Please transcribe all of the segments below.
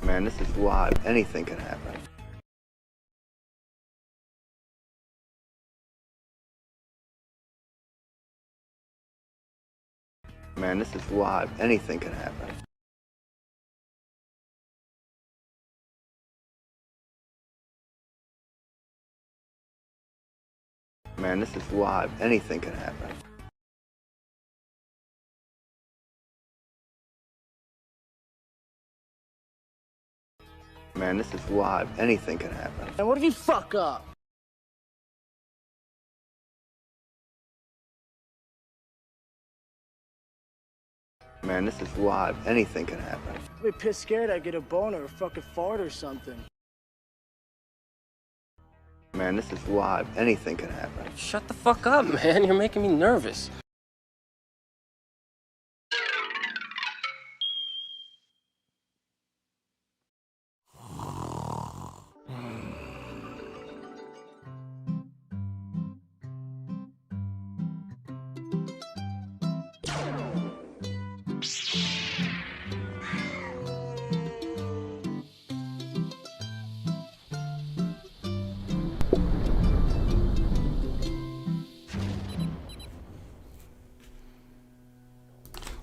Man, this is live. Anything can happen. Man, this is live. Anything can happen. Man, this is live. Anything can happen. Man, this is live. Anything can happen. And what if you fuck up? Man, this is live. Anything can happen. I'd be pissed scared I'd get a boner or fucking fart or something. Man, this is live. Anything can happen. Shut the fuck up, man. You're making me nervous.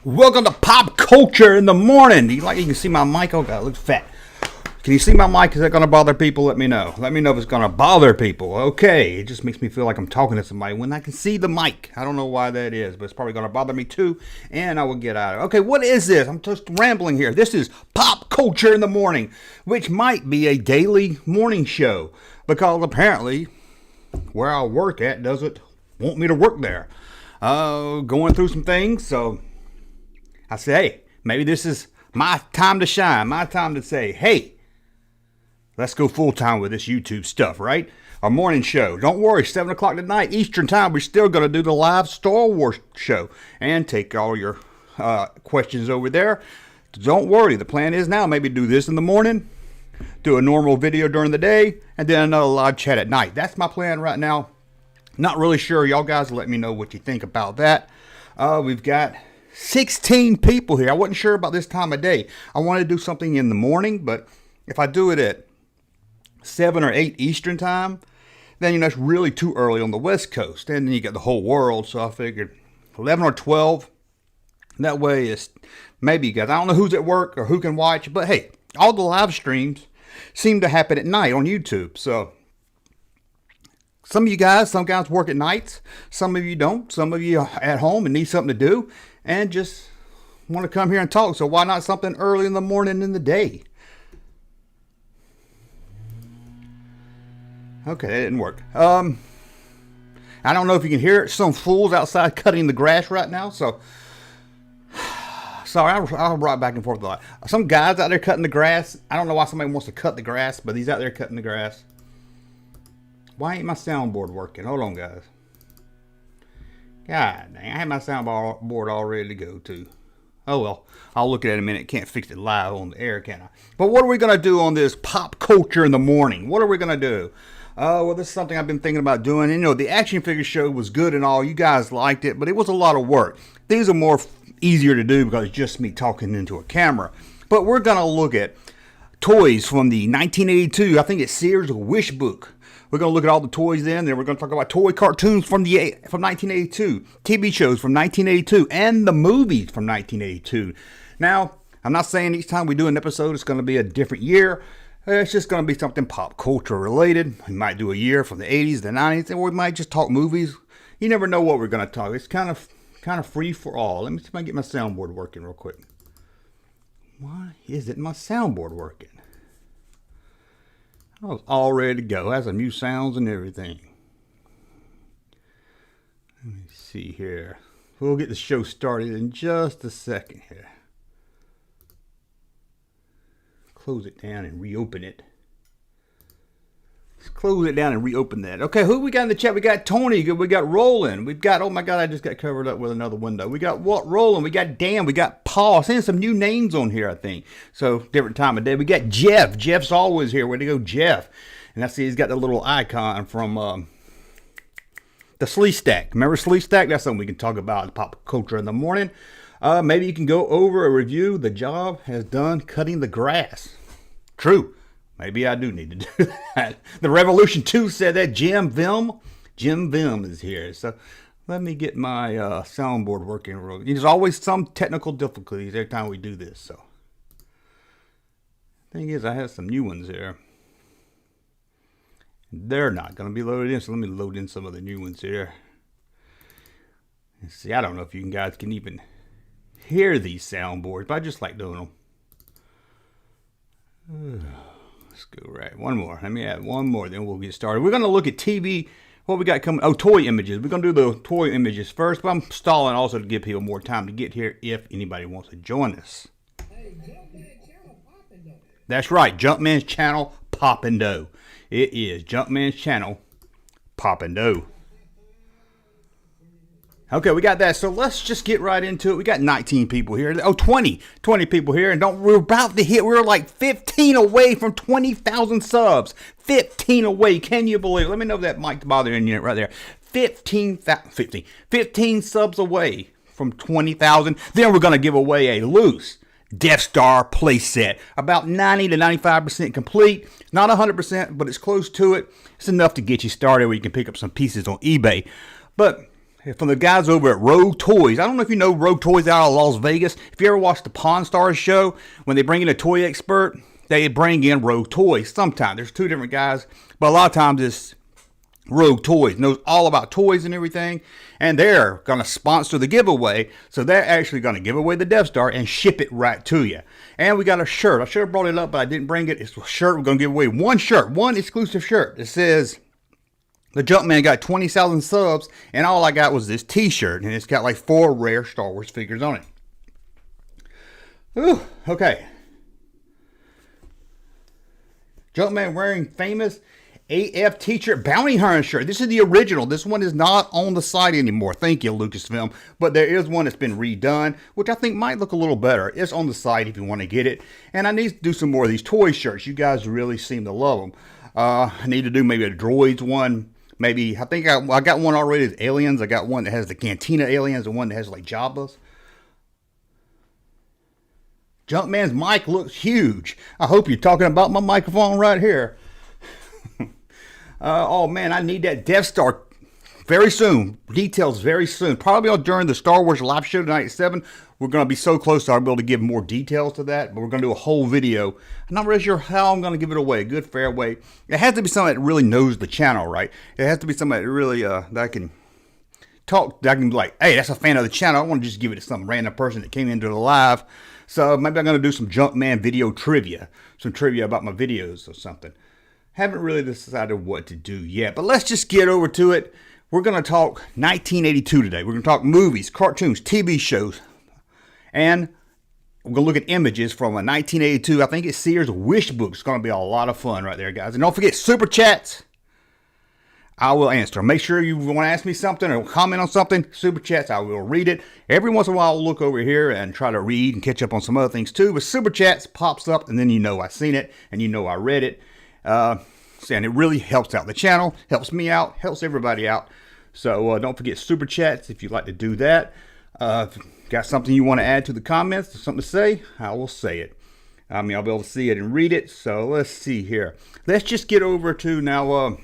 Welcome to Pop Culture in the Morning. You can see my mic? Oh God, it looks fat. Can you see my mic? Is that going to bother people? Let me know. Let me know if it's going to bother people. Okay, it just makes me feel like I'm talking to somebody when I can see the mic. I don't know why that is, but it's probably going to bother me too, and I will get out of it. Okay, what is this? I'm just rambling here. This is Pop Culture in the Morning, which might be a daily morning show, because apparently where I work at doesn't want me to work there. Going through some things, so I say, hey, maybe this is my time to shine, my time to say, hey, let's go full time with this YouTube stuff, right? Our morning show. Don't worry, 7 o'clock tonight, Eastern time, we're still going to do the live Star Wars show and take all your questions over there. Don't worry, the plan is now maybe do this in the morning, do a normal video during the day, and then another live chat at night. That's my plan right now. Not really sure. Y'all guys let me know what you think about that. We've got 16 people here. I wasn't sure about this time of day. I wanted to do something in the morning, but if I do it at 7 or 8 Eastern time, then that's really too early on the West Coast. And then you get the whole world, so I figured 11 or 12. That way it's maybe you guys, I don't know who's at work or who can watch, but hey, all the live streams seem to happen at night on YouTube. So some guys work at nights, some of you don't, some of you are at home and need something to do and just want to come here and talk. So why not something early in the morning in the day? Okay, that didn't work. I don't know if you can hear it. Some fools outside cutting the grass right now. So, sorry, I'll rock back and forth a lot. Some guys out there cutting the grass. I don't know why somebody wants to cut the grass, but he's out there cutting the grass. Why ain't my soundboard working? Hold on, guys. God dang, I had my soundboard all ready to go, too. Oh, well, I'll look at it in a minute. Can't fix it live on the air, can I? But what are we going to do on this Pop Culture in the Morning? What are we going to do? Well, this is something I've been thinking about doing. And, the action figure show was good and all. You guys liked it, but it was a lot of work. These are more easier to do because it's just me talking into a camera. But we're going to look at toys from the 1982, I think it's Sears Wish Book. We're going to look at all the toys then we're going to talk about toy cartoons from 1982, TV shows from 1982, and the movies from 1982. Now, I'm not saying each time we do an episode it's going to be a different year. It's just going to be something pop culture related. We might do a year from the 80s, the 90s, and we might just talk movies. You never know what we're going to talk. It's kind of free for all. Let me see if I can get my soundboard working real quick. Why isn't my soundboard working? I was all ready to go. It has some new sounds and everything. Let me see here. We'll get the show started in just a second here. Close it down and reopen it. Let's close it down and reopen that. Okay, who we got in the chat? We got Tony. We got Roland. We've got, oh my God, I just got covered up with another window. We got Roland. We got Dan. We got Paul. Seeing some new names on here, I think. So, different time of day. We got Jeff. Jeff's always here. Where'd he go, Jeff? And I see he's got the little icon from the Slee Stack. Remember Slee Stack? That's something we can talk about in Pop Culture in the Morning. Maybe you can go over a review the job has done cutting the grass. True. Maybe I do need to do that. The Revolution 2 said that. Jim Vim is here. So let me get my soundboard working. There's always some technical difficulties every time we do this. So thing is, I have some new ones here. They're not going to be loaded in, so let me load in some of the new ones here. See, I don't know if you guys can even hear these soundboards, but I just like doing them. Let's go right. One more. Let me add one more, then we'll get started. We're going to look at TV. What we got coming? Oh, toy images. We're going to do the toy images first, but I'm stalling also to give people more time to get here if anybody wants to join us. That's right. Junkman's channel, Poppin' Dough. It is Junkman's channel, Poppin' Dough. Okay, we got that. So let's just get right into it. We got 19 people here. Oh, 20 people here. And we're about to hit, we're like 15 away from 20,000 subs. 15 away. Can you believe it? Let me know if that mic's bothering you right there. 15 subs away from 20,000. Then we're going to give away a loose Death Star playset. About 90 to 95% complete. Not 100%, but it's close to it. It's enough to get you started where you can pick up some pieces on eBay. But from the guys over at Rogue Toys. I don't know if you know Rogue Toys out of Las Vegas. If you ever watched the Pawn Stars show, when they bring in a toy expert, they bring in Rogue Toys. Sometimes there's two different guys, but a lot of times it's Rogue Toys. Knows all about toys and everything, and they're going to sponsor the giveaway. So they're actually going to give away the Death Star and ship it right to you. And we got a shirt. I should have brought it up, but I didn't bring it. It's a shirt. We're going to give away one shirt, one exclusive shirt. It says, the Junkman got 20,000 subs, and all I got was this t-shirt, and it's got like 4 rare Star Wars figures on it. Ooh, okay. Junkman wearing famous AF t-shirt, bounty hunter shirt. This is the original. This one is not on the site anymore. Thank you, Lucasfilm. But there is one that's been redone, which I think might look a little better. It's on the site if you want to get it. And I need to do some more of these toy shirts. You guys really seem to love them. I need to do maybe a droids one. Maybe, I think I got one already as aliens. I got one that has the Cantina aliens and one that has like Jabba's. Junkman's mic looks huge. I hope you're talking about my microphone right here. Oh man, I need that Death Star very soon. Details very soon. Probably during the Star Wars live show tonight at 7. We're going to be so close I'll be able to give more details to that. But we're going to do a whole video. I'm not really sure how I'm going to give it away. A good, fair way. It has to be somebody that really knows the channel, right? It has to be somebody that really, that I can talk, that I can be like, hey, that's a fan of the channel. I don't want to just give it to some random person that came into the live. So maybe I'm going to do some Junkman video trivia. Some trivia about my videos or something. Haven't really decided what to do yet. But let's just get over to it. We're going to talk 1982 today. We're going to talk movies, cartoons, TV shows. And we're going to look at images from a 1982, I think it's Sears Wish Book. It's going to be a lot of fun right there, guys. And don't forget, Super Chats. I will answer. Make sure you want to ask me something or comment on something. Super Chats, I will read it. Every once in a while, I'll look over here and try to read and catch up on some other things too. But Super Chats pops up, and then you know I've seen it, and you know I read it. And it really helps out the channel, helps me out, helps everybody out. So don't forget Super Chats if you'd like to do that. If you got something you want to add to the comments or something to say, I will say it. I mean, I'll be able to see it and read it. So let's see here. Let's just get over to now.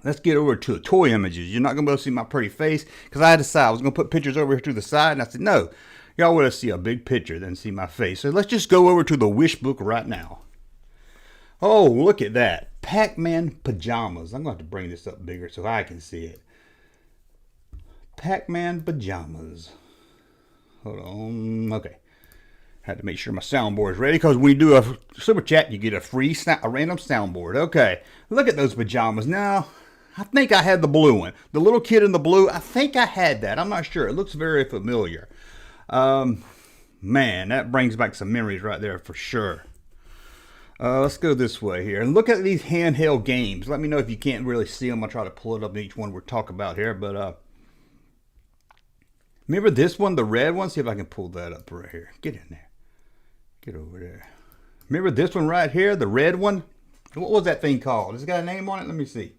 Let's get over to the toy images. You're not going to be able to see my pretty face because I had to decide I was going to put pictures over here to the side. And I said, no, y'all want to see a big picture than see my face. So let's just go over to the Wish Book right now. Oh, look at that. Pac-Man pajamas. I'm going to have to bring this up bigger so I can see it. Pac-Man pajamas. Hold on. Okay. Had to make sure my soundboard is ready because when you do a super chat, you get a random soundboard. Okay. Look at those pajamas. Now, I think I had the blue one. The little kid in the blue, I think I had that. I'm not sure. It looks very familiar. Man, that brings back some memories right there for sure. Let's go this way here. And look at these handheld games. Let me know if you can't really see them. I'll try to pull it up in each one we're talking about here. But remember this one, the red one? See if I can pull that up right here. Get in there. Get over there. Remember this one right here, the red one? What was that thing called? Has it got a name on it? Let me see.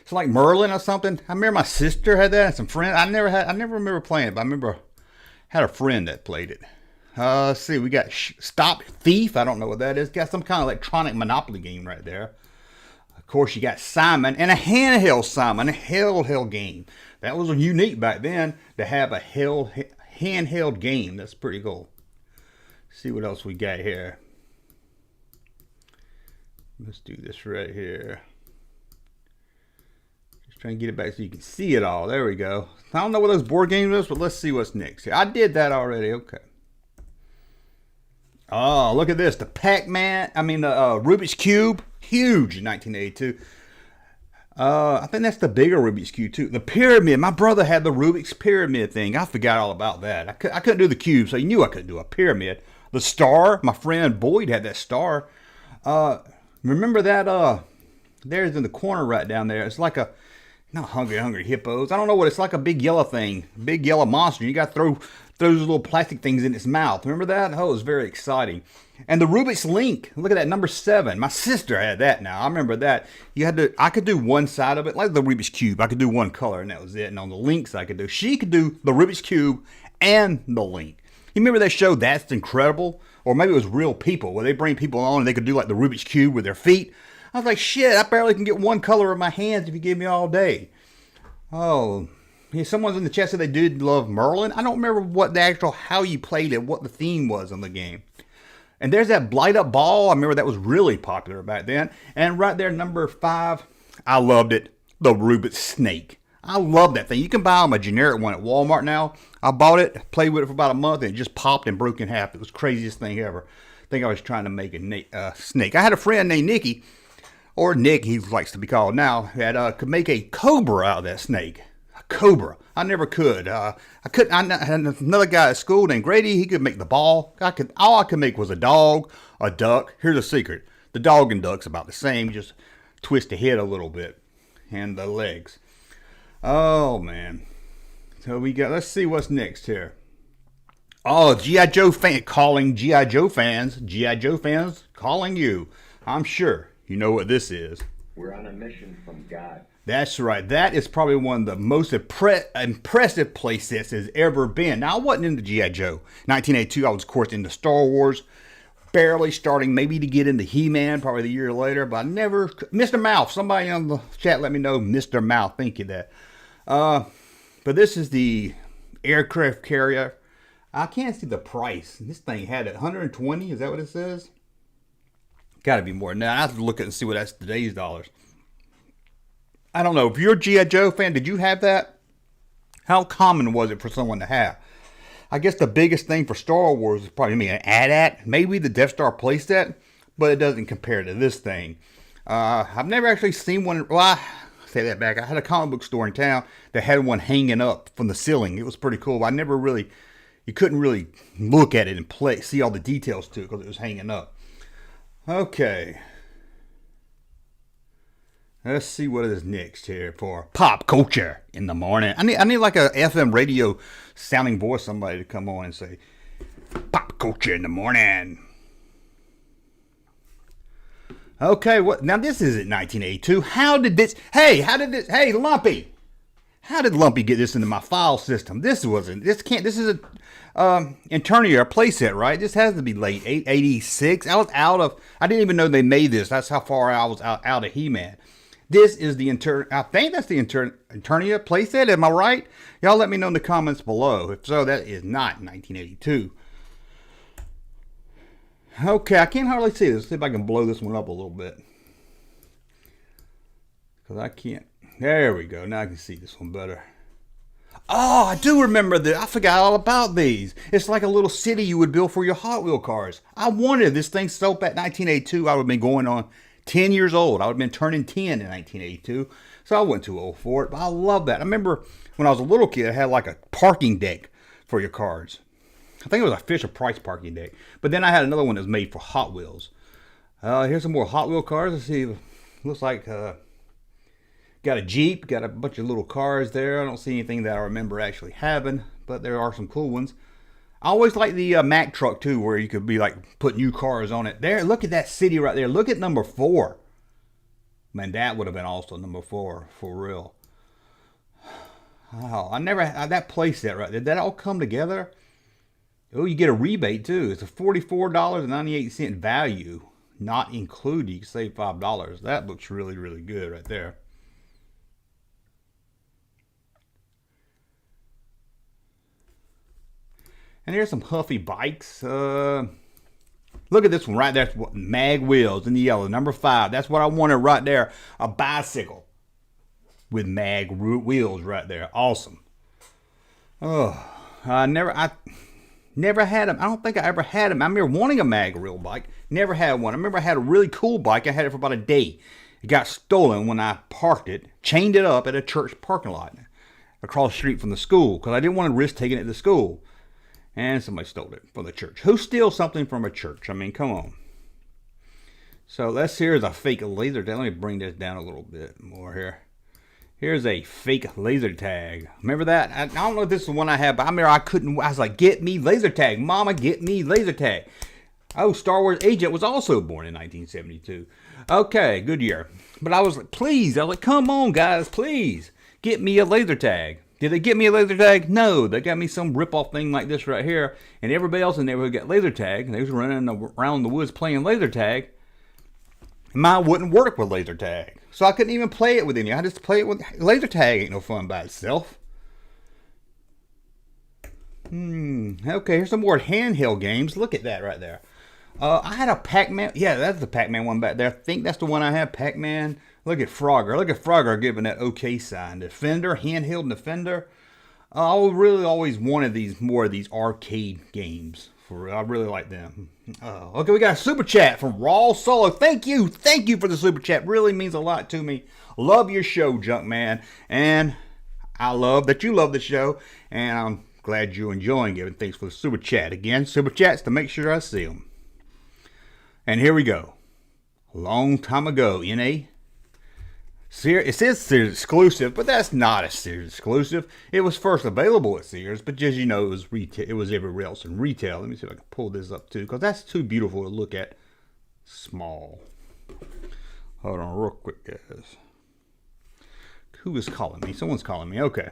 It's like Merlin or something. I remember my sister had that and some friends. I never remember playing it, but I remember I had a friend that played it. Let's see, we got Stop Thief. I don't know what that is. Got some kind of electronic Monopoly game right there. Of course, you got Simon and a handheld Simon, a handheld game. That was unique back then to have a handheld game. That's pretty cool. Let's see what else we got here. Let's do this right here. Just trying to get it back so you can see it all. There we go. I don't know what those board games is, but let's see what's next here. I did that already. Okay. Oh, look at this. The Rubik's Cube. Huge in 1982. I think that's the bigger Rubik's Cube too. The pyramid. My brother had the Rubik's pyramid thing. I forgot all about that. I couldn't do the cube, so you knew I couldn't do a pyramid. The star. My friend Boyd had that star. Remember that? There's in the corner right down there. It's like not hungry hippos. I don't know what it's like. A big yellow thing, big yellow monster. You got to throw those little plastic things in its mouth. Remember that? Oh, it was very exciting. And the Rubik's Link. Look at that, number 7. My sister had that. Now I remember that. I could do one side of it, like the Rubik's Cube. I could do one color, and that was it. And on the links, she could do the Rubik's Cube and the Link. You remember that show, That's Incredible? Or maybe it was Real People, where they bring people on and they could do like the Rubik's Cube with their feet. I was like, shit, I barely can get one color in my hands if you give me all day. Oh, yeah, someone's in the chat said they did love Merlin. I don't remember how you played it, what the theme was on the game. And there's that Blight Up Ball. I remember that was really popular back then. And right there, number 5, I loved it, the Rubik's Snake. I love that thing. You can buy them a generic one at Walmart now. I bought it, played with it for about a month, and it just popped and broke in half. It was the craziest thing ever. I think I was trying to make a snake. I had a friend named Nicky, or Nick, he likes to be called now, that could make a cobra out of that snake. A cobra. I never could. I had another guy at school named Grady. He could make the ball. All I could make was a dog, a duck. Here's a secret. The dog and duck's about the same. Just twist the head a little bit and the legs. Oh, man. So let's see what's next here. Oh, G.I. Joe fan calling G.I. Joe fans. G.I. Joe fans calling you. I'm sure you know what this is. We're on a mission from God. That's right. That is probably one of the most impressive play sets has ever been. Now, I wasn't into G.I. Joe. 1982, I was, of course, into Star Wars. Barely starting maybe to get into He-Man, probably the year later. But I never... Mr. Mouth. Somebody on the chat let me know Mr. Mouth. Thank you that. But this is the aircraft carrier. I can't see the price. This thing had it. 120. Is that what it says? Got to be more than that. I have to look at and see what that's today's dollars. I don't know. If you're a G.I. Joe fan, did you have that? How common was it for someone to have? I guess the biggest thing for Star Wars is probably an AT-AT. Maybe the Death Star playset, but it doesn't compare to this thing. I've never actually seen one. Well, I say that back. I had a comic book store in town that had one hanging up from the ceiling. It was pretty cool. But you couldn't really look at it and see all the details to it because it was hanging up. Okay. Let's see what is next here for pop culture in the morning. I need like a FM radio sounding voice, somebody to come on and say pop culture in the morning. Okay, now this isn't 1982. Hey, Lumpy. How did Lumpy get this into my file system? This is a Eternia playset, right? This has to be late 86. I didn't even know they made this. That's how far I was out of He-Man. This is I think that's the Eternia playset. Am I right? Y'all let me know in the comments below. If so, that is not 1982. Okay, I can't hardly see this. Let's see if I can blow this one up a little bit. Because I can't. There we go. Now I can see this one better. Oh, I do remember this. I forgot all about these. It's like a little city you would build for your Hot Wheel cars. I wanted this thing so bad. 1982, I would have been going on 10 years old. I would have been turning 10 in 1982. So I wasn't too old for it. But I love that. I remember when I was a little kid, I had like a parking deck for your cars. I think it was a Fisher-Price parking deck. But then I had another one that was made for Hot Wheels. Here's some more Hot Wheel cars. Let's see. Looks like got a Jeep. Got a bunch of little cars there. I don't see anything that I remember actually having. But there are some cool ones. I always like the Mack truck too, where you could be like put new cars on it. There, look at that city right there. Look at number 4. Man, that would have been also number 4 for real. Oh, I never had that playset right there. Did that all come together? Oh, you get a rebate too. It's a $44.98 value, not included. You can save $5. That looks really, really good right there. And here's some Huffy bikes. Look at this one right there. Mag wheels in the yellow, number 5. That's what I wanted right there. A bicycle with mag wheels right there. Awesome. Oh, I never had them. I don't think I ever had them. I remember wanting a mag wheel bike. Never had one. I remember I had a really cool bike. I had it for about a day. It got stolen when I parked it, chained it up at a church parking lot across the street from the school because I didn't want to risk taking it to school. And somebody stole it from the church. Who steals something from a church? I mean, come on. So here's a fake laser tag. Let me bring this down a little bit more here. Here's a fake laser tag. Remember that? I don't know if this is the one I have, but I remember I was like, get me laser tag. Mama, get me laser tag. Oh, Star Wars Agent was also born in 1972. Okay, good year. But I was like, please. I was like, come on, guys, please. Get me a laser tag. Did they get me a laser tag? No, they got me some rip-off thing like this right here. And everybody else in the neighborhood got laser tag. And they was running around the woods playing laser tag. Mine wouldn't work with laser tag. So I couldn't even play it with any. I just play it with laser tag. Ain't no fun by itself. Okay, here's some more handheld games. Look at that right there. I had a Pac-Man. Yeah, that's the Pac-Man one back there. I think that's the one I have. Pac-Man. Look at Frogger. Look at Frogger giving that okay sign. Defender, handheld Defender. I really always wanted more of these arcade games. For real. I really like them. Okay, we got a super chat from Raw Solo. Thank you. Thank you for the super chat. Really means a lot to me. Love your show, Junkman. And I love that you love the show. And I'm glad you're enjoying it. And thanks for the super chat. Again, super chats to make sure I see them. And here we go. A long time ago in a Sears, it says Sears exclusive, but that's not a Sears exclusive. It was first available at Sears, but as you know, it was retail. It was everywhere else in retail. Let me see if I can pull this up too, because that's too beautiful to look at. Small. Hold on, real quick, guys. Who is calling me? Someone's calling me. Okay.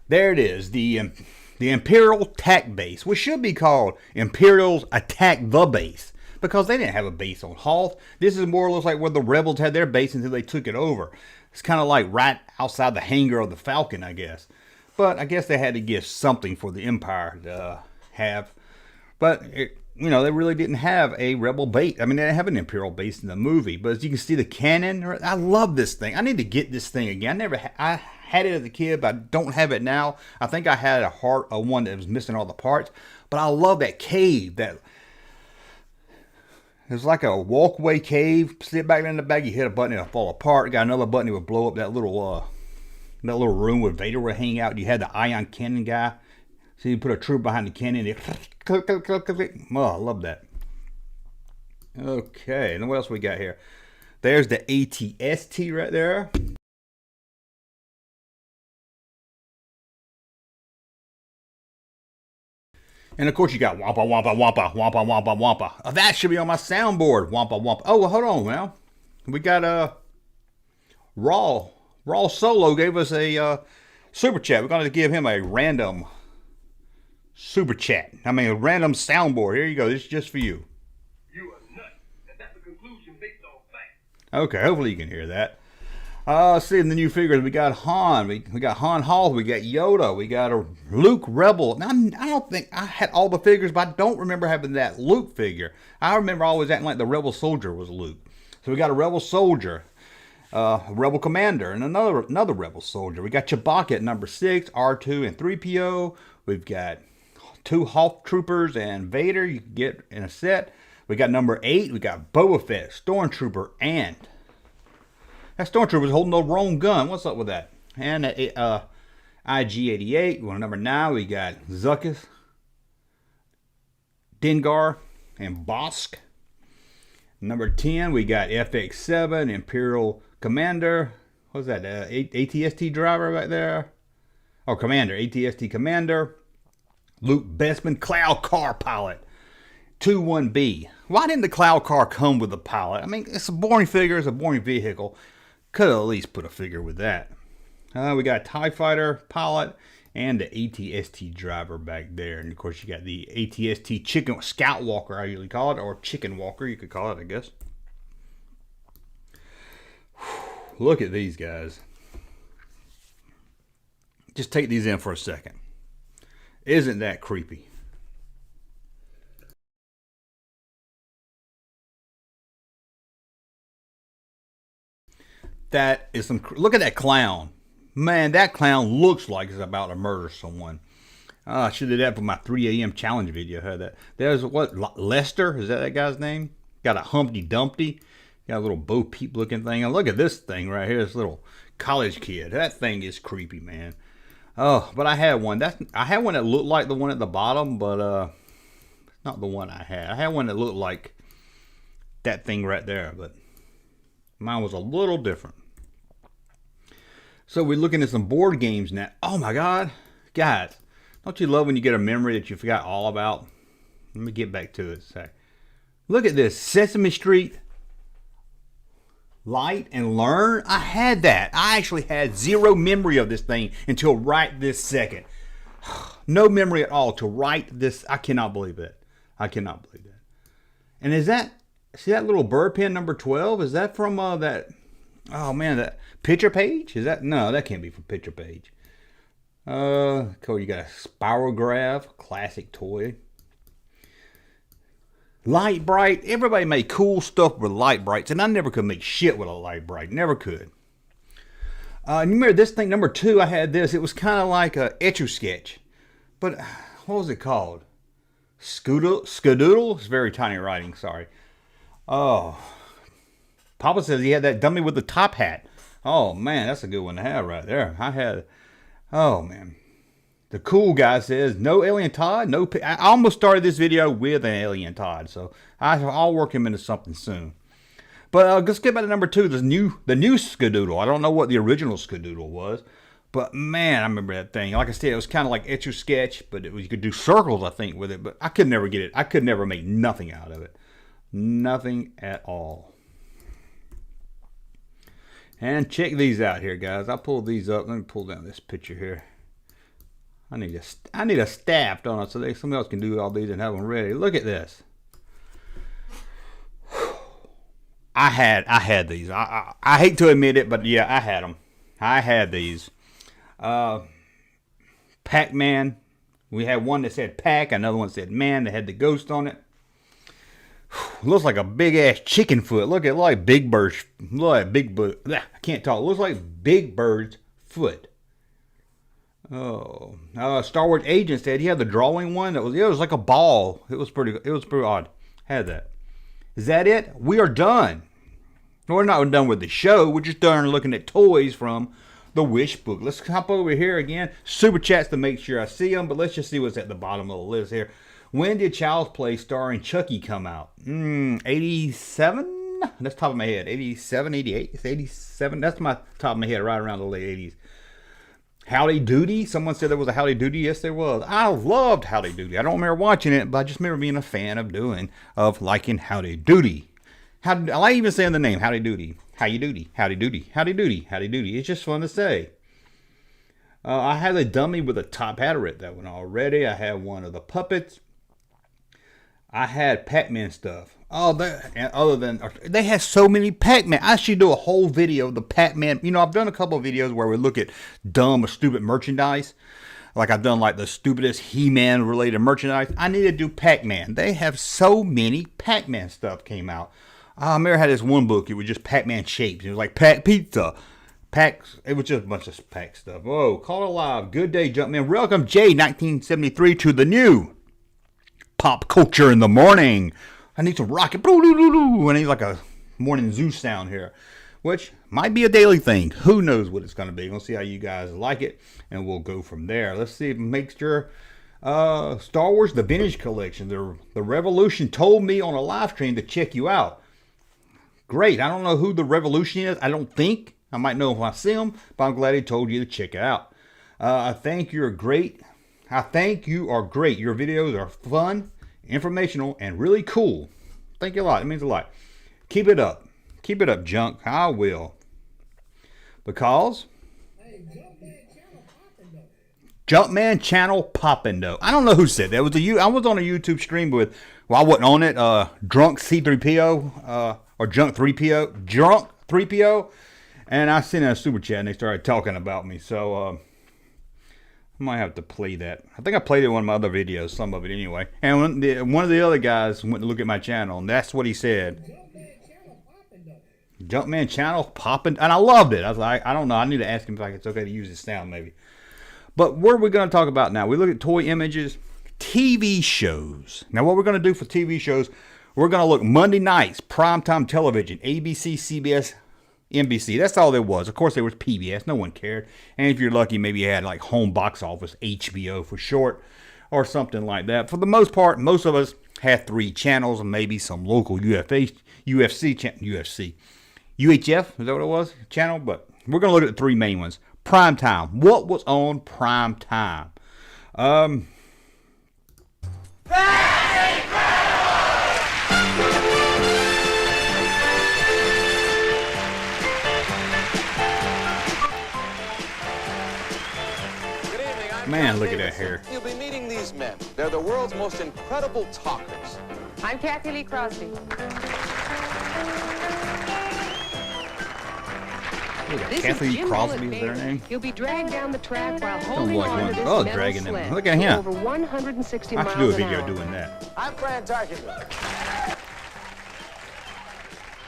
There it is. The Imperial Attack Base, which should be called Imperial's Attack the Base. Because they didn't have a base on Hoth. This is more or less like where the Rebels had their base until they took it over. It's kind of like right outside the hangar of the Falcon, I guess. But I guess they had to give something for the Empire to have. But, they really didn't have a Rebel base. I mean, they didn't have an Imperial base in the movie. But as you can see, the cannon, I love this thing. I need to get this thing again. I had it as a kid, but I don't have it now. I think I had a one that was missing all the parts. But I love that cave, It's like a walkway cave. Sit back in the bag, you hit a button, it'll fall apart. Got another button, it would blow up that little room where Vader would hang out. You had the ion cannon guy. So you put a troop behind the cannon. It click, click, click, click, click. Oh, I love that. Okay, and what else we got here? There's the ATST right there. And of course you got Wampa, Wampa, Wampa, Wampa, Wampa, Wampa. That should be on my soundboard. Wampa, Wampa. Oh, well, hold on now. We got Raw Solo gave us a super chat. We're going to give him a random super chat. I mean, a random soundboard. Here you go. This is just for you. You are nuts. And that's a conclusion based on fact. Okay, hopefully you can hear that. See in the new figures, we got Han, we got Han Hoth, we got Yoda, we got a Luke Rebel. Now, I don't think I had all the figures, but I don't remember having that Luke figure. I remember always acting like the Rebel Soldier was Luke. So we got a Rebel Soldier, a Rebel Commander, and another Rebel Soldier. We got Chewbacca at number 6, R2 and 3PO. We've got 2 Hoth Troopers and Vader you can get in a set. We got number 8, we got Boba Fett, Stormtrooper, and that Stormtrooper was holding the wrong gun. What's up with that? And IG-88. Well, number 9, we got Zuckuss, Dengar, and Bosk. Number 10, we got Fx7 Imperial Commander. What's that? ATST driver right there. Oh, Commander. ATST Commander. Luke Bespin, Cloud Car Pilot. 21B. Why didn't the Cloud Car come with the pilot? I mean, it's a boring figure. It's a boring vehicle. Could have at least put a figure with that. We got a TIE Fighter pilot And the ATST driver back there. And of course you got the ATST chicken scout walker, I usually call it, or chicken walker, you could call it, I guess. Look at these guys. Just take these in for a second. Isn't that creepy? That is some. Look at that clown. Man, that clown looks like he's about to murder someone. I should have did that for my 3 a.m. challenge video. Had that. There's what, Lester? Is that guy's name? Got a Humpty Dumpty. Got a little Bo Peep looking thing. And look at this thing right here. This little college kid. That thing is creepy, man. Oh, but I had one. I had one that looked like the one at the bottom, but not the one I had. I had one that looked like that thing right there, but mine was a little different. So we're looking at some board games now. Oh my God, guys, don't you love when you get a memory that you forgot all about? Let me get back to it. Look at this, Sesame Street Light and Learn. I had that. I actually had zero memory of this thing until right this second. No memory at all till right this. I cannot believe it. I cannot believe that. And is that, see that little bird pen number 12? Is that from that? Oh man, that picture page? Is that? No, that can't be from picture page. Cool. You got a Spirograph, classic toy. Light Bright. Everybody made cool stuff with light brights, and I never could make shit with a light bright. Never could. You remember this thing, number 2? I had this. It was kind of like a Etch-a-Sketch, but what was it called? Skadoodle. It's very tiny writing. Sorry. Oh. Papa says he had that dummy with the top hat. Oh, man, that's a good one to have right there. I had, oh, man. The cool guy says, no Alien Todd. No. I almost started this video with an Alien Todd, so I'll work him into something soon. But let's get back to number 2, the new Skadoodle. I don't know what the original Skadoodle was, but, man, I remember that thing. Like I said, it was kind of like Etch-a-Sketch, but you could do circles, I think, with it, but I could never get it. I could never make nothing out of it. Nothing at all. And check these out here, guys. I pulled these up. Let me pull down this picture here. I need a staff, don't I? So somebody else can do all these and have them ready. Look at this. I had these. I hate to admit it, but yeah, I had them. I had these. Pac-Man. We had one that said Pac. Another one said Man. That had the ghost on it. Looks like a big ass chicken foot. Look at like Big Bird's. Look at Big Bird. I can't talk. It looks like Big Bird's foot. Oh, Star Wars Agent said he had the drawing one. It was like a ball. It was pretty odd. Had that. Is that it? We are done. We're not done with the show. We're just done looking at toys from the Wish book. Let's hop over here again. Super chats to make sure I see them, but let's just see what's at the bottom of the list here. When did Child's Play starring Chucky come out? 87? That's top of my head. 87, 88? It's 87. That's my top of my head, right around the late 80s. Howdy Doody? Someone said there was a Howdy Doody. Yes, there was. I loved Howdy Doody. I don't remember watching it, but I just remember being a fan of liking Howdy Doody. I like even saying the name, Howdy Doody. How you doody? Howdy Doody. Howdy Doody. Howdy Doody. It's just fun to say. I had a dummy with a top hat. I read that one already. I had one of the puppets. I had Pac-Man stuff. Oh, they have so many Pac-Man. I should do a whole video of the Pac-Man. You know, I've done a couple of videos where we look at dumb or stupid merchandise. Like I've done like the stupidest He-Man related merchandise. I need to do Pac-Man. They have so many Pac-Man stuff came out. I remember I had this one book. It was just Pac-Man shapes. It was like Pac Pizza. It was just a bunch of Pac stuff. Oh, call it live. Good day, Junkman. Welcome, J1973, to the new Pop Culture in the Morning. I need some rocket. I need like a morning zoo sound here, which might be a daily thing. Who knows what it's going to be. We'll see how you guys like it, and we'll go from there. Let's see if it makes sure. Star Wars, the Vintage Collection. The Revolution told me on a live stream to check you out. Great. I don't know who the Revolution is. I don't think. I might know if I see them, but I'm glad he told you to check it out. I think you're great. I think you are great. Your videos are fun, informational, and really cool. Thank you a lot. It means a lot. Keep it up. Keep it up, Junk. I will. Because Junkman channel poppin' though. I don't know who said that. It was I was on a YouTube stream with, well, I wasn't on it, Drunk C3PO, or Junk 3PO, Drunk 3PO, and I sent in a super chat and they started talking about me, so, I might have to play that. I think I played it in one of my other videos, some of it anyway. And one of the other guys went to look at my channel, and that's what he said. Junkman channel popping, and I loved it. I was like, I don't know. I need to ask him if it's okay to use his sound, maybe. But what are we going to talk about now? We look at toy images, TV shows. Now, what we're going to do for TV shows, we're going to look Monday nights, primetime television, ABC, CBS, NBC. That's all there was. Of course, there was PBS. No one cared. And if you're lucky, maybe you had like home box office, HBO for short, or something like that. For the most part, most of us had 3 channels and maybe some local UHF, is that what it was? Channel? But we're going to look at the 3 main ones. Prime time. What was on prime time? Man, look at that hair. You'll be meeting these men. They're the world's most incredible talkers. I'm Kathy Lee Crosby. Kathy Crosby is their name. He'll be dragged down the track while holding like on one. to this Oh, metal dragging them. sled Look at him. over 160 I miles should do a an video hour. doing that. I'm Fran Tarkenton.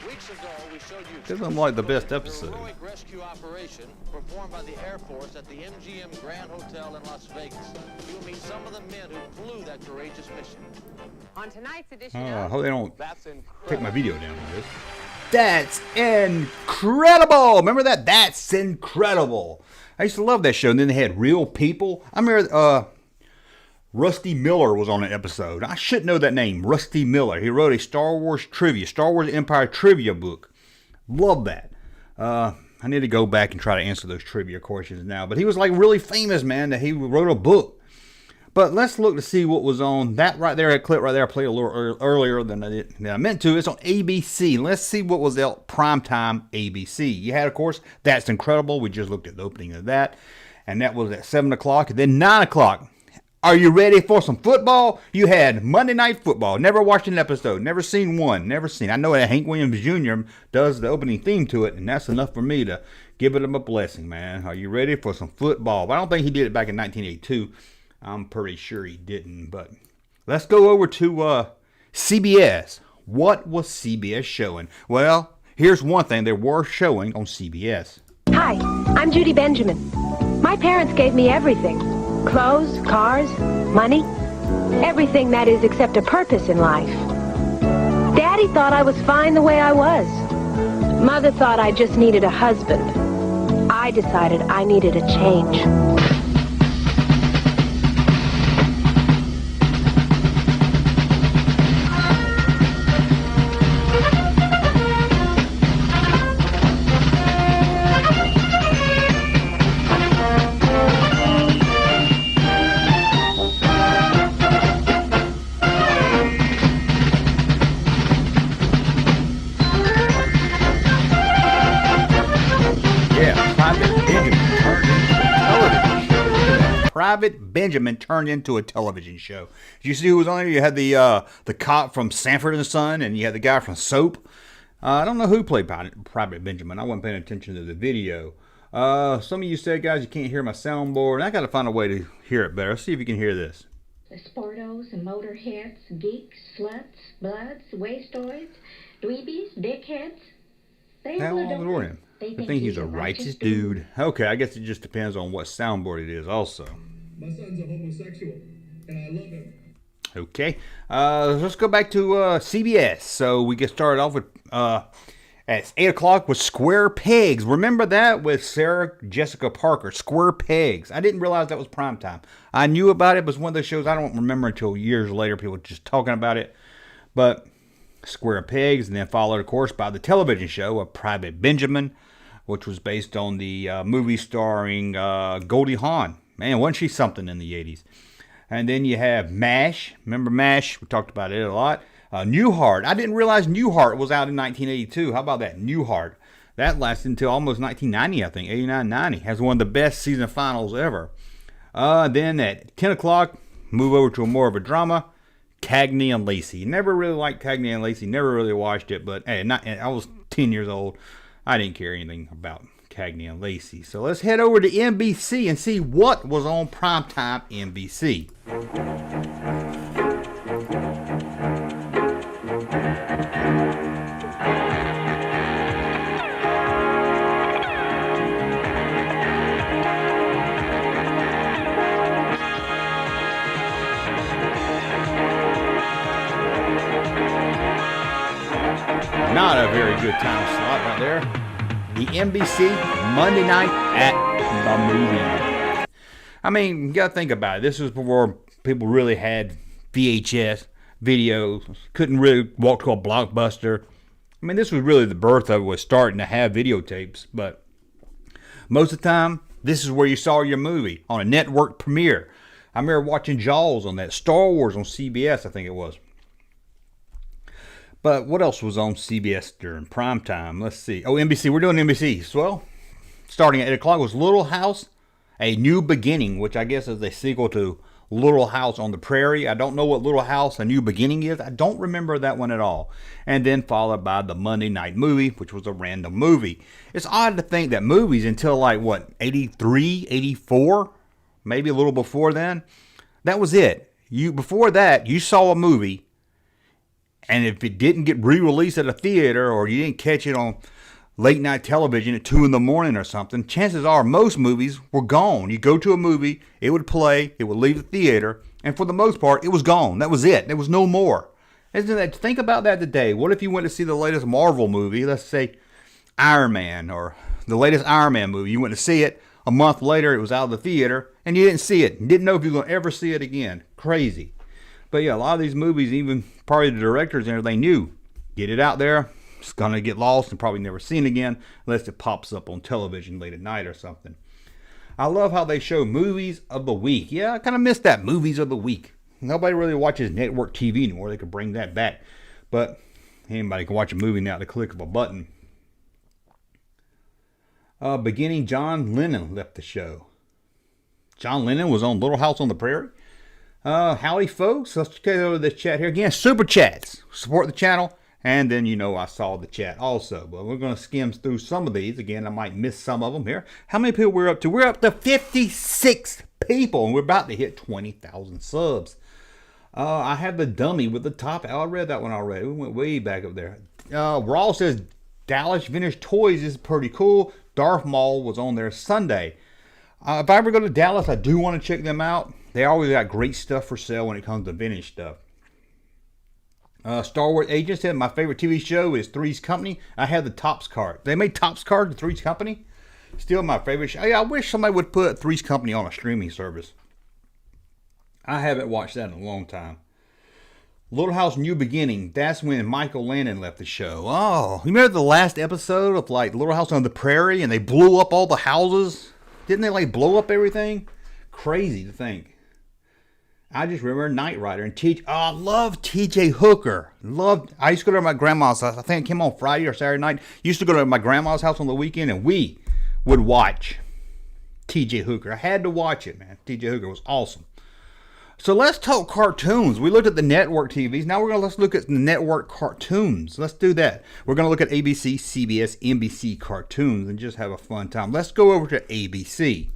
Weeks ago, we showed you This is like the best episode. a heroic rescue operation performed by the Air Force at the MGM Grand Hotel in Las Vegas. You'll meet some of the men who flew that courageous mission. On tonight's edition I of hope they don't That's incredible. take my video down with this. That's incredible. Remember that? That's incredible. I used to love that show. And then they had Real People. I remember Rusty Miller was on an episode. I should know that name, Rusty Miller. He wrote a Star Wars Empire trivia book. Love that. I need to go back and try to answer those trivia questions now. But he was like really famous, man, that he wrote a book. But let's look to see what was on that right there, that clip right there. I played a little earlier than I meant to. It's on ABC. Let's see what was out primetime ABC. You had, of course, That's Incredible. We just looked at the opening of that. And that was at 7 o'clock. And then 9 o'clock. Are you ready for some football? You had Monday Night Football. Never watched an episode. Never seen one. Never seen. I know that Hank Williams Jr. does the opening theme to it. And that's enough for me to give it a blessing, man. Are you ready for some football? But I don't think he did it back in 1982. I'm pretty sure he didn't, but let's go over to CBS. What was CBS showing? Well, here's one thing they were showing on CBS. Hi, I'm Judy Benjamin. My parents gave me everything. Clothes, cars, money. Everything, that is, except a purpose in life. Daddy thought I was fine the way I was. Mother thought I just needed a husband. I decided I needed a change. Private Benjamin turned into a television show. Did you see who was on there? You had the cop from Sanford and Son, and you had the guy from Soap. I don't know who played Private Benjamin. I wasn't paying attention to the video. Some of you said, guys, you can't hear my soundboard. And I got to find a way to hear it better. Let's see if you can hear this. The sportos, motorheads, geeks, sluts, bloods, wastoids, dweebies, dickheads. They How all long adore him? They I think he's a righteous dude. Okay, I guess it just depends on what soundboard it is also. My son's a homosexual, and I love him. Okay, let's go back to CBS. So we get started off with at 8 o'clock with Square Pegs. Remember that with Sarah Jessica Parker, Square Pegs. I didn't realize that was primetime. I knew about it, but it was one of those shows I don't remember until years later. People just talking about it. But Square Pegs, and then followed, of course, by the television show of Private Benjamin, which was based on the movie starring Goldie Hawn. Man, wasn't she something in the 80s? And then you have MASH. Remember MASH? We talked about it a lot. Newhart. I didn't realize Newhart was out in 1982. How about that? Newhart. That lasted until almost 1990, I think. 89-90. Has one of the best season finals ever. Then at 10 o'clock, move over to more of a drama, Cagney and Lacey. Never really liked Cagney and Lacey. Never really watched it, but hey, I was 10 years old. I didn't care anything about Cagney and Lacey. So let's head over to NBC and see what was on primetime NBC. Not a very good time slot right there. The NBC Monday night at the movie. I mean, you gotta think about it. This was before people really had VHS videos. Couldn't really walk to a Blockbuster. I mean, this was really the birth of it, was starting to have videotapes. But most of the time, this is where you saw your movie, on a network premiere. I remember watching Jaws on that. Star Wars on CBS, I think it was. But what else was on CBS during prime time? Let's see. Oh, NBC. We're doing NBC. So, well, starting at 8 o'clock was Little House, A New Beginning, which I guess is a sequel to Little House on the Prairie. I don't know what Little House, A New Beginning is. I don't remember that one at all. And then followed by the Monday Night Movie, which was a random movie. It's odd to think that movies until like, what, 83, 84? Maybe a little before then. That was it. Before that, you saw a movie, and if it didn't get re-released at a theater, or you didn't catch it on late night television at 2 in the morning or something, chances are most movies were gone. You go to a movie, it would play, it would leave the theater, and for the most part, it was gone. That was it. There was no more. Isn't that? Think about that today. What if you went to see the latest Marvel movie, let's say Iron Man, or the latest Iron Man movie. You went to see it, a month later it was out of the theater, and you didn't see it. You didn't know if you were going to ever see it again. Crazy. But yeah, a lot of these movies, even probably the directors and everything, knew, get it out there, it's going to get lost and probably never seen again unless it pops up on television late at night or something. I love how they show movies of the week. Yeah, I kind of miss that, movies of the week. Nobody really watches network TV anymore. They could bring that back. But anybody can watch a movie now at the click of a button. Beginning, John Lennon left the show. John Lennon was on Little House on the Prairie. Howdy folks, let's go over this chat here again. Super chats, support the channel, and then I saw the chat also. But we're going to skim through some of these. Again, I might miss some of them here. How many people we're up to? We're up to 56 people, and we're about to hit 20,000 subs. I have the dummy with the top. I read that one already. We went way back up there. Raw says Dallas Vintage Toys is pretty cool. Darth Maul was on there Sunday. If I ever go to Dallas, I do want to check them out. They always got great stuff for sale when it comes to vintage stuff. Star Wars Agent said my favorite TV show is Three's Company. I have the Topps card. They made Topps card to Three's Company. Still my favorite show. I wish somebody would put Three's Company on a streaming service. I haven't watched that in a long time. Little House New Beginning. That's when Michael Landon left the show. Oh, you remember the last episode of like Little House on the Prairie, and they blew up all the houses? Didn't they like blow up everything? Crazy to think. I just remember Knight Rider and I love T.J. Hooker. I used to go to my grandma's house. I think it came on Friday or Saturday night. Used to go to my grandma's house on the weekend, and we would watch T.J. Hooker. I had to watch it, man. T.J. Hooker was awesome. So let's talk cartoons. We looked at the network TVs. Now let's look at the network cartoons. Let's do that. We're going to look at ABC, CBS, NBC cartoons and just have a fun time. Let's go over to ABC.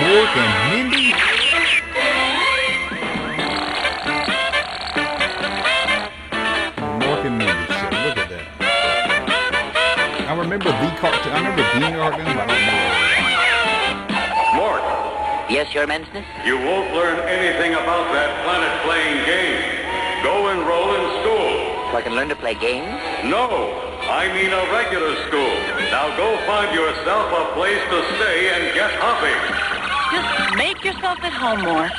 Mork and Mindy. Mork and Mindy show. Look at that. I remember the cartoon. I remember being a cartoon, but I don't know. Mort. Yes, Your Immensity? You won't learn anything about that planet-playing game. Go enroll in school. So I can learn to play games? No, I mean a regular school. Now go find yourself a place to stay and get hopping. Just make yourself at home more.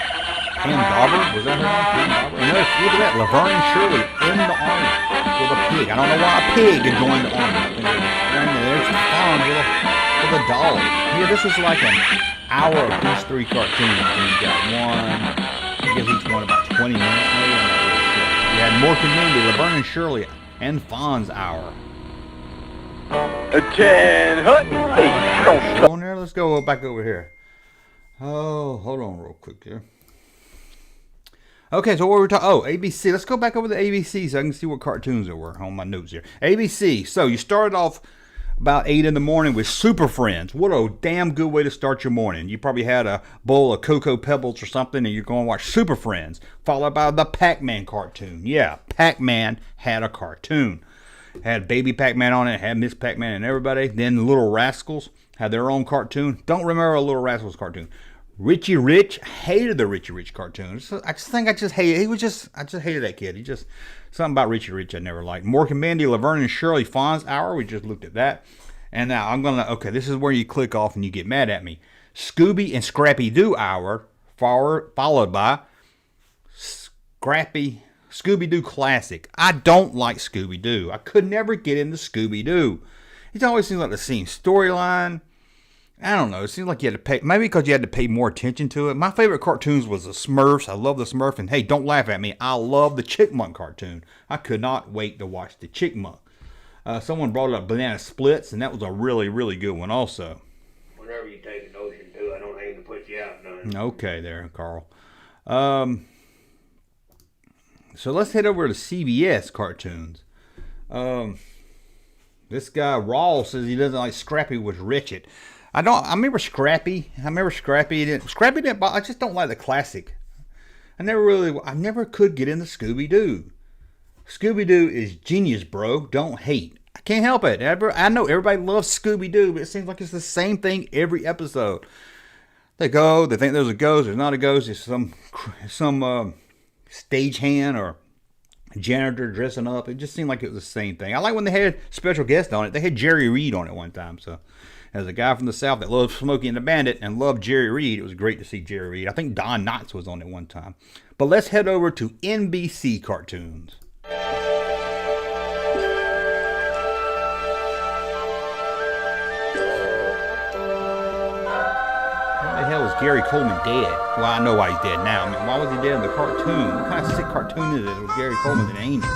Pam Dauber? Was that her name? Pam Dauber? And look at that. Laverne and Shirley in the army with a pig. I don't know why a pig had joined the army. There's the farm with a doll. Yeah, this is like an hour of these three cartoons. And you got one, I guess each one about 20 minutes maybe. I'm not really sure. You had Mork and Mindy, Laverne and Shirley, and Fonz Hour. On there, let's go back over here. Oh, hold on real quick here. Okay, so what were we talking? Oh, ABC. Let's go back over to ABC so I can see what cartoons there were on my notes here. ABC. So you started off about 8 in the morning with Super Friends. What a damn good way to start your morning. You probably had a bowl of Cocoa Pebbles or something and you're going to watch Super Friends. Followed by the Pac-Man cartoon. Yeah, Pac-Man had a cartoon. Had Baby Pac-Man on it, had Miss Pac-Man and everybody. Then the Little Rascals had their own cartoon. Don't remember a Little Rascals cartoon. Richie Rich, hated the Richie Rich cartoon. I just hated. I just hated that kid. Something about Richie Rich I never liked. Mork and Mindy, Laverne and Shirley, Fonz Hour. We just looked at that. And now okay, this is where you click off and you get mad at me. Scooby and Scrappy-Doo Hour, followed by Scooby-Doo Classic. I don't like Scooby-Doo. I could never get into Scooby-Doo. It always seems like the same storyline. I don't know. It seems like you had to pay. Maybe because you had to pay more attention to it. My favorite cartoons was the Smurfs. I love the Smurf. And hey, don't laugh at me. I love the Chipmunk cartoon. I could not wait to watch the Chipmunk. Someone brought up Banana Splits, and that was a really, really good one also. Whenever you take a notion too, I don't aim to put you out none. Okay there, Carl. So let's head over to CBS cartoons. This guy, Rawl, says he doesn't like Scrappy was wretched. I remember Scrappy. Scrappy didn't. I just don't like the classic. I never could get into Scooby-Doo. Scooby-Doo is genius, bro. Don't hate. I can't help it. I know everybody loves Scooby-Doo, but it seems like it's the same thing every episode. They think there's a ghost. There's not a ghost. It's some stagehand or janitor dressing up. It just seemed like it was the same thing. I like when they had special guests on it. They had Jerry Reed on it one time, so. As a guy from the South that loved Smokey and the Bandit and loved Jerry Reed, it was great to see Jerry Reed. I think Don Knotts was on it one time. But let's head over to NBC cartoons. What the hell is Gary Coleman dead? Well, I know why he's dead now. I mean, why was he dead in the cartoon? What kind of sick cartoon is it with Gary Coleman and Angel?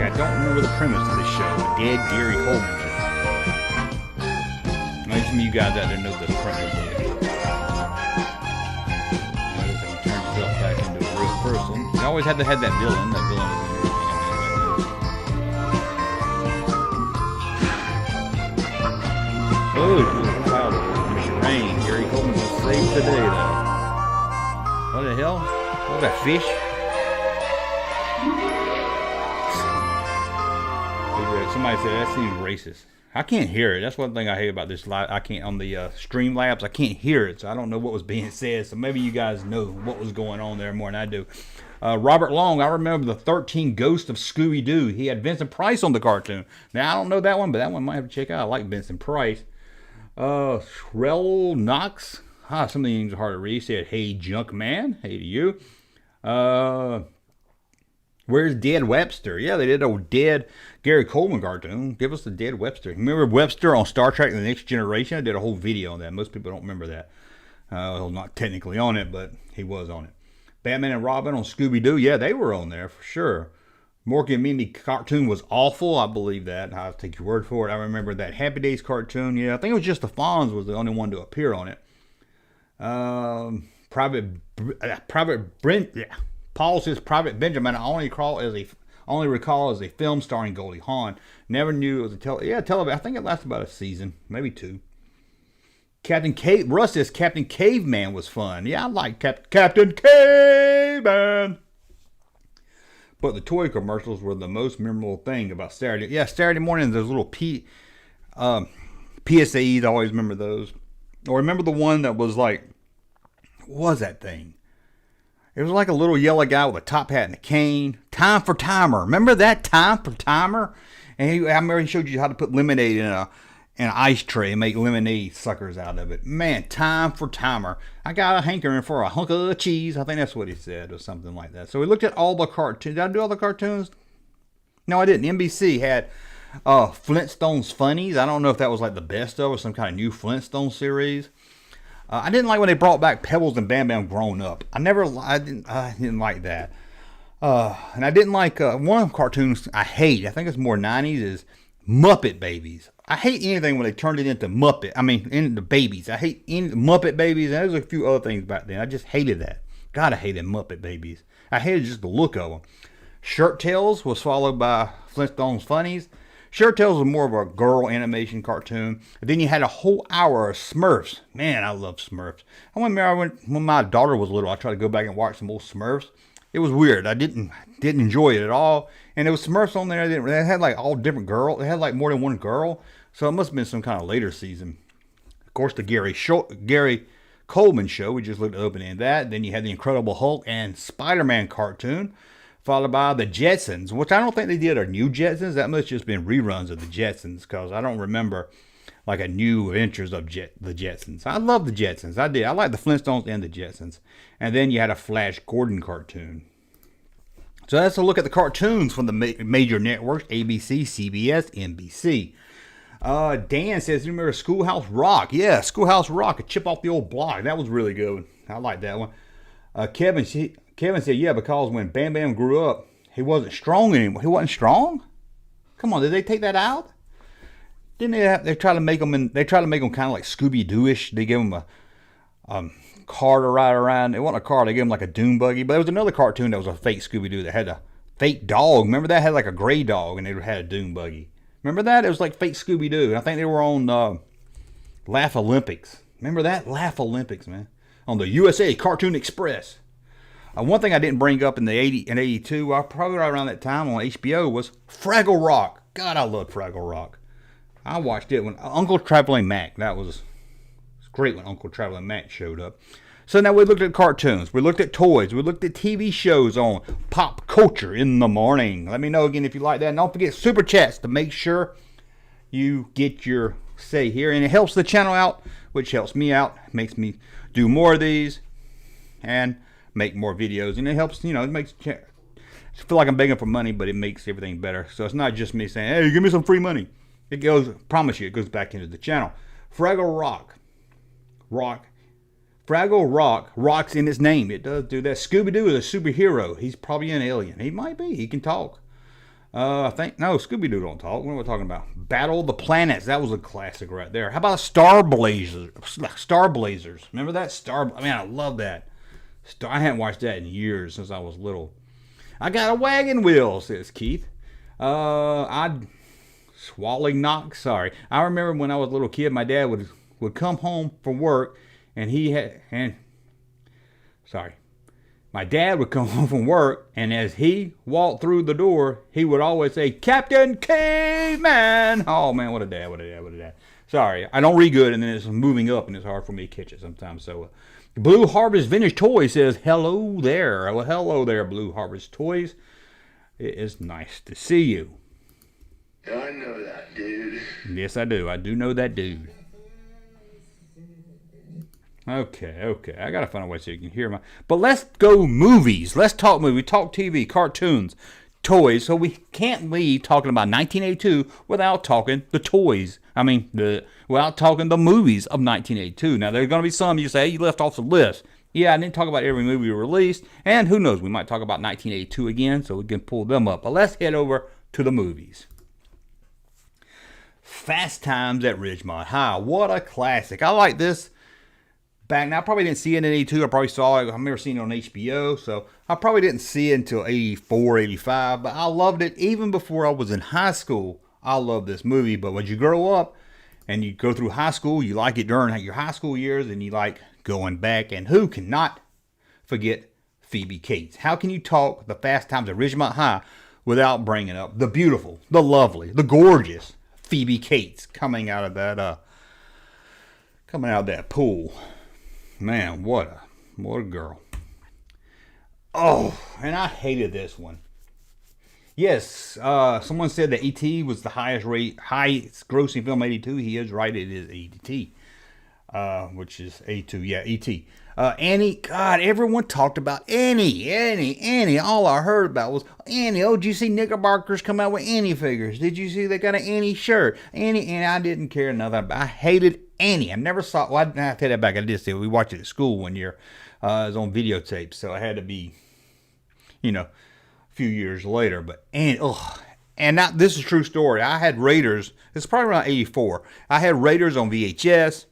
I don't remember the premise of this show, a dead Gary Coleman show. Maybe some of you guys out there know the premise of it. Notice how he turns himself back into a real person. He always had to have that villain. That villain was everything. Oh, cloud over rain. Gary Coleman was saved today, though. What the hell? What was that, fish? Somebody said that seems racist. I can't hear it. That's one thing I hate about this live. I can't on the Streamlabs. I can't hear it, so I don't know what was being said. So maybe you guys know what was going on there more than I do. Robert Long. I remember the 13 Ghosts of Scooby-Doo. He had Vincent Price on the cartoon. Now I don't know that one, but that one might have to check out. I like Vincent Price. Shrell Knox. Some of the names are hard to read. He said, "Hey, Junkman. Hey to you." Where's Dead Webster? Yeah, they did a dead Gary Coleman cartoon. Give us the Dead Webster. Remember Webster on Star Trek The Next Generation? I did a whole video on that. Most people don't remember that. Well, not technically on it, but he was on it. Batman and Robin on Scooby-Doo. Yeah, they were on there for sure. Mork and Mindy cartoon was awful. I believe that. I'll take your word for it. I remember that Happy Days cartoon. Yeah, I think it was just the Fonz was the only one to appear on it. Private Brent. Yeah. Paul says Private Benjamin. I only recall as a film starring Goldie Hawn. Never knew it was a television. I think it lasted about a season, maybe 2. Russ says Captain Caveman was fun. Yeah, I like Captain Caveman. But the toy commercials were the most memorable thing about Saturday. Yeah, Saturday mornings, those little PSAs. I always remember those. Or remember the one that was like, what was that thing? It was like a little yellow guy with a top hat and a cane. Time for Timer. Remember that? Time for Timer? And I remember he showed you how to put lemonade in an ice tray and make lemonade suckers out of it. Man, Time for Timer. I got a hankering for a hunk of cheese. I think that's what he said or something like that. So we looked at all the cartoons. Did I do all the cartoons? No, I didn't. NBC had Flintstones Funnies. I don't know if that was like the best of or some kind of new Flintstone series. I didn't like when they brought back Pebbles and Bam Bam grown up. I didn't like that. And I didn't like one of the cartoons I hate. I think it's more 90s is Muppet Babies. I hate anything when they turned it into into babies. I hate Muppet Babies. And there's a few other things back then. I just hated that. God, I hated Muppet Babies. I hated just the look of them. Shirt Tales was followed by Flintstones Funnies. Shirt Tales was more of a girl animation cartoon. And then you had a whole hour of Smurfs. Man, I love Smurfs. I remember when my daughter was little, I tried to go back and watch some old Smurfs. It was weird. I didn't enjoy it at all. And there was Smurfs on there. They had like all different girls. They had like more than one girl. So it must have been some kind of later season. Of course, the Gary Coleman show. We just looked at the opening of that. Then you had the Incredible Hulk and Spider-Man cartoon, followed by the Jetsons, which I don't think they did a new Jetsons. That must have just been reruns of the Jetsons, because I don't remember like a new adventures of the Jetsons. I love the Jetsons. I did. I like the Flintstones and the Jetsons. And then you had a Flash Gordon cartoon. So that's a look at the cartoons from the major networks: ABC, CBS, NBC. Dan says, you remember Schoolhouse Rock? Yeah, Schoolhouse Rock, a chip off the old block. That was really good. I like that one. Kevin said, yeah, because when Bam Bam grew up, he wasn't strong anymore. He wasn't strong? Come on, did they take that out? Didn't they try to make him kind of like Scooby-Doo-ish? They gave him a car to ride around. It wasn't a car, they gave him like a dune buggy. But there was another cartoon that was a fake Scooby-Doo that had a fake dog. Remember that? It had like a gray dog and it had a dune buggy. Remember that? It was like fake Scooby-Doo. I think they were on Laugh Olympics. Remember that? Laugh Olympics, man. On the USA Cartoon Express. One thing I didn't bring up in the 80 and 82, probably right around that time on HBO, was Fraggle Rock. God, I love Fraggle Rock. I watched it when Uncle Traveling Mac. It was great when Uncle Traveling Mac showed up. So now we looked at cartoons, we looked at toys, we looked at TV shows on pop culture in the morning. Let me know again if you like that. And don't forget super chats to make sure you get your say here. And it helps the channel out, which helps me out, makes me do more of these and make more videos. And it helps, it makes, I feel like I'm begging for money, but it makes everything better. So it's not just me saying, hey, give me some free money. It goes, promise you, it goes back into the channel. Fraggle Rock. Fraggle Rock, rock's in his name. It does do that. Scooby-Doo is a superhero. He's probably an alien. He might be. He can talk. No, Scooby-Doo don't talk. What are we talking about? Battle of the Planets. That was a classic right there. How about Star Blazers? Remember that? I love that. I hadn't watched that in years, since I was little. I got a wagon wheel, says Keith. Swallowing knock. Sorry. I remember when I was a little kid, my dad would come home from work. My dad would come home from work, and as he walked through the door, he would always say, Captain Caveman! Oh, man, what a dad. Sorry, I don't read good, and then it's moving up, and it's hard for me to catch it sometimes. So, Blue Harvest Vintage Toys says, hello there. Well, hello there, Blue Harvest Toys. It is nice to see you. I know that dude. Yes, I do. I do know that dude. Okay. I gotta find a way so you can hear my. But let's go movies. Let's talk movies. Talk TV, cartoons, toys. So we can't leave talking about 1982 without talking the toys. Without talking the movies of 1982. Now there's gonna be some you say, hey, you left off the list. Yeah, I didn't talk about every movie released, and who knows, we might talk about 1982 again, so we can pull them up. But let's head over to the movies. Fast Times at Ridgemont High. What a classic. I like this. Back now, I probably didn't see it in 82. I probably saw it. I remember seeing it on HBO. So I probably didn't see it until 84, 85. But I loved it even before I was in high school. I love this movie. But when you grow up and you go through high school, you like it during your high school years and you like going back. And who cannot forget Phoebe Cates? How can you talk the Fast Times at Ridgemont High without bringing up the beautiful, the lovely, the gorgeous Phoebe Cates coming out of that pool? Man, what a girl. Oh, and I hated this one. Yes, someone said that E.T. was the highest grossing film 82. He is right, it is E.T. Which is 82. Yeah, E.T. Annie, God, everyone talked about Annie. All I heard about was Annie. Oh, did you see Knickerbockers come out with Annie figures? Did you see they got an Annie shirt? Annie, and I didn't care nothing about. I hated Annie. I never saw. Well, I take that back. I did see it. We watched it at school one year. It was on videotape, so it had to be, a few years later. But Annie, and now this is a true story. I had Raiders. It's probably around '84. I had Raiders on VHS,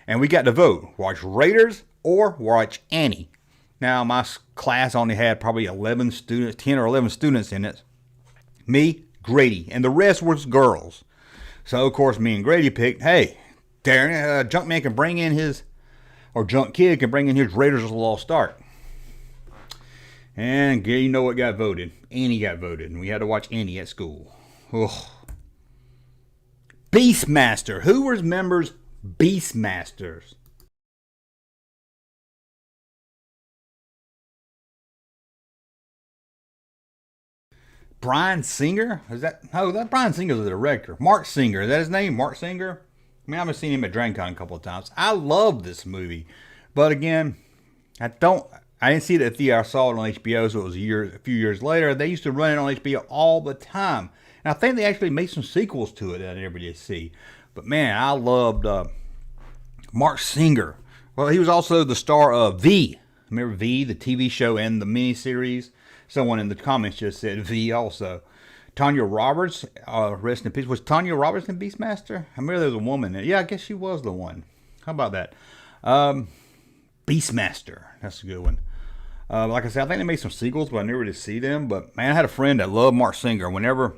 and we got to vote: watch Raiders or watch Annie. Now, my class only had probably 11 students, 10 or 11 students in it. Me, Grady, and the rest was girls. So, of course, me and Grady picked, hey, Darren, Junkman can bring in his, or Junk Kid can bring in his Raiders of the Lost Ark. And you know what got voted? Annie got voted, and we had to watch Annie at school. Ugh. Beastmaster. Who remembers Beastmasters? Bryan Singer? That Bryan Singer's the director. Mark Singer, is that his name? Mark Singer? I mean, I've seen him at DragonCon a couple of times. I love this movie. But again, I didn't see it at the theater. I saw it on HBO, so it was a few years later. They used to run it on HBO all the time. And I think they actually made some sequels to it that I never did see. But man, I loved Mark Singer. Well, he was also the star of V. Remember V, the TV show and the miniseries? Someone in the comments just said V also. Tonya Roberts, rest in peace. Was Tonya Roberts in Beastmaster? I remember there was a woman. Yeah, I guess she was the one. How about that? Beastmaster. That's a good one. Like I said, I think they made some sequels, but I never did see them. But man, I had a friend that loved Mark Singer. Whenever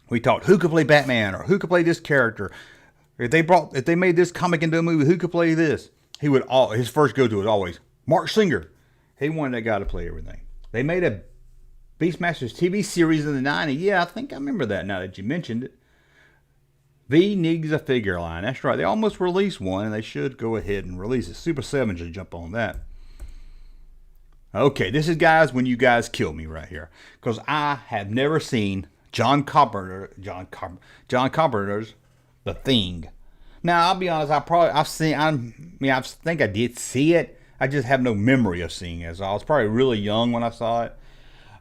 we talked, who could play Batman or who could play this character? If they made this comic into a movie, who could play this? His first go-to was always Mark Singer. He wanted that guy to play everything. They made a Beastmasters TV series in the 90s. Yeah, I think I remember that now that you mentioned it. V needs a figure line. That's right. They almost released one, and they should go ahead and release it. Super 7 should jump on that. Okay, this is, guys, when you guys kill me right here. Because I have never seen John Carpenter's The Thing. Now, I'll be honest, I think I did see it. I just have no memory of seeing it. So I was probably really young when I saw it.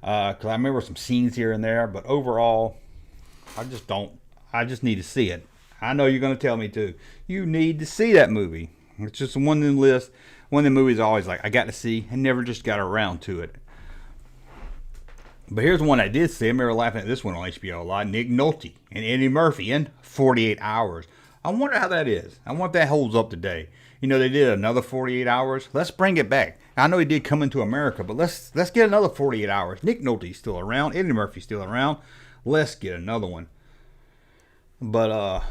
Because I remember some scenes here and there. But overall, I just need to see it. I know you're going to tell me to. You need to see that movie. It's just one in the list. One of the movies I always like, I got to see and never just got around to it. But here's one I did see. I remember laughing at this one on HBO a lot. Nick Nolte and Eddie Murphy in 48 Hours. I wonder how that is. I wonder if that holds up today. They did another 48 Hours. Let's bring it back. I know he did Come Into America, but let's get another 48 Hours. Nick Nolte's still around. Eddie Murphy's still around. Let's get another one. But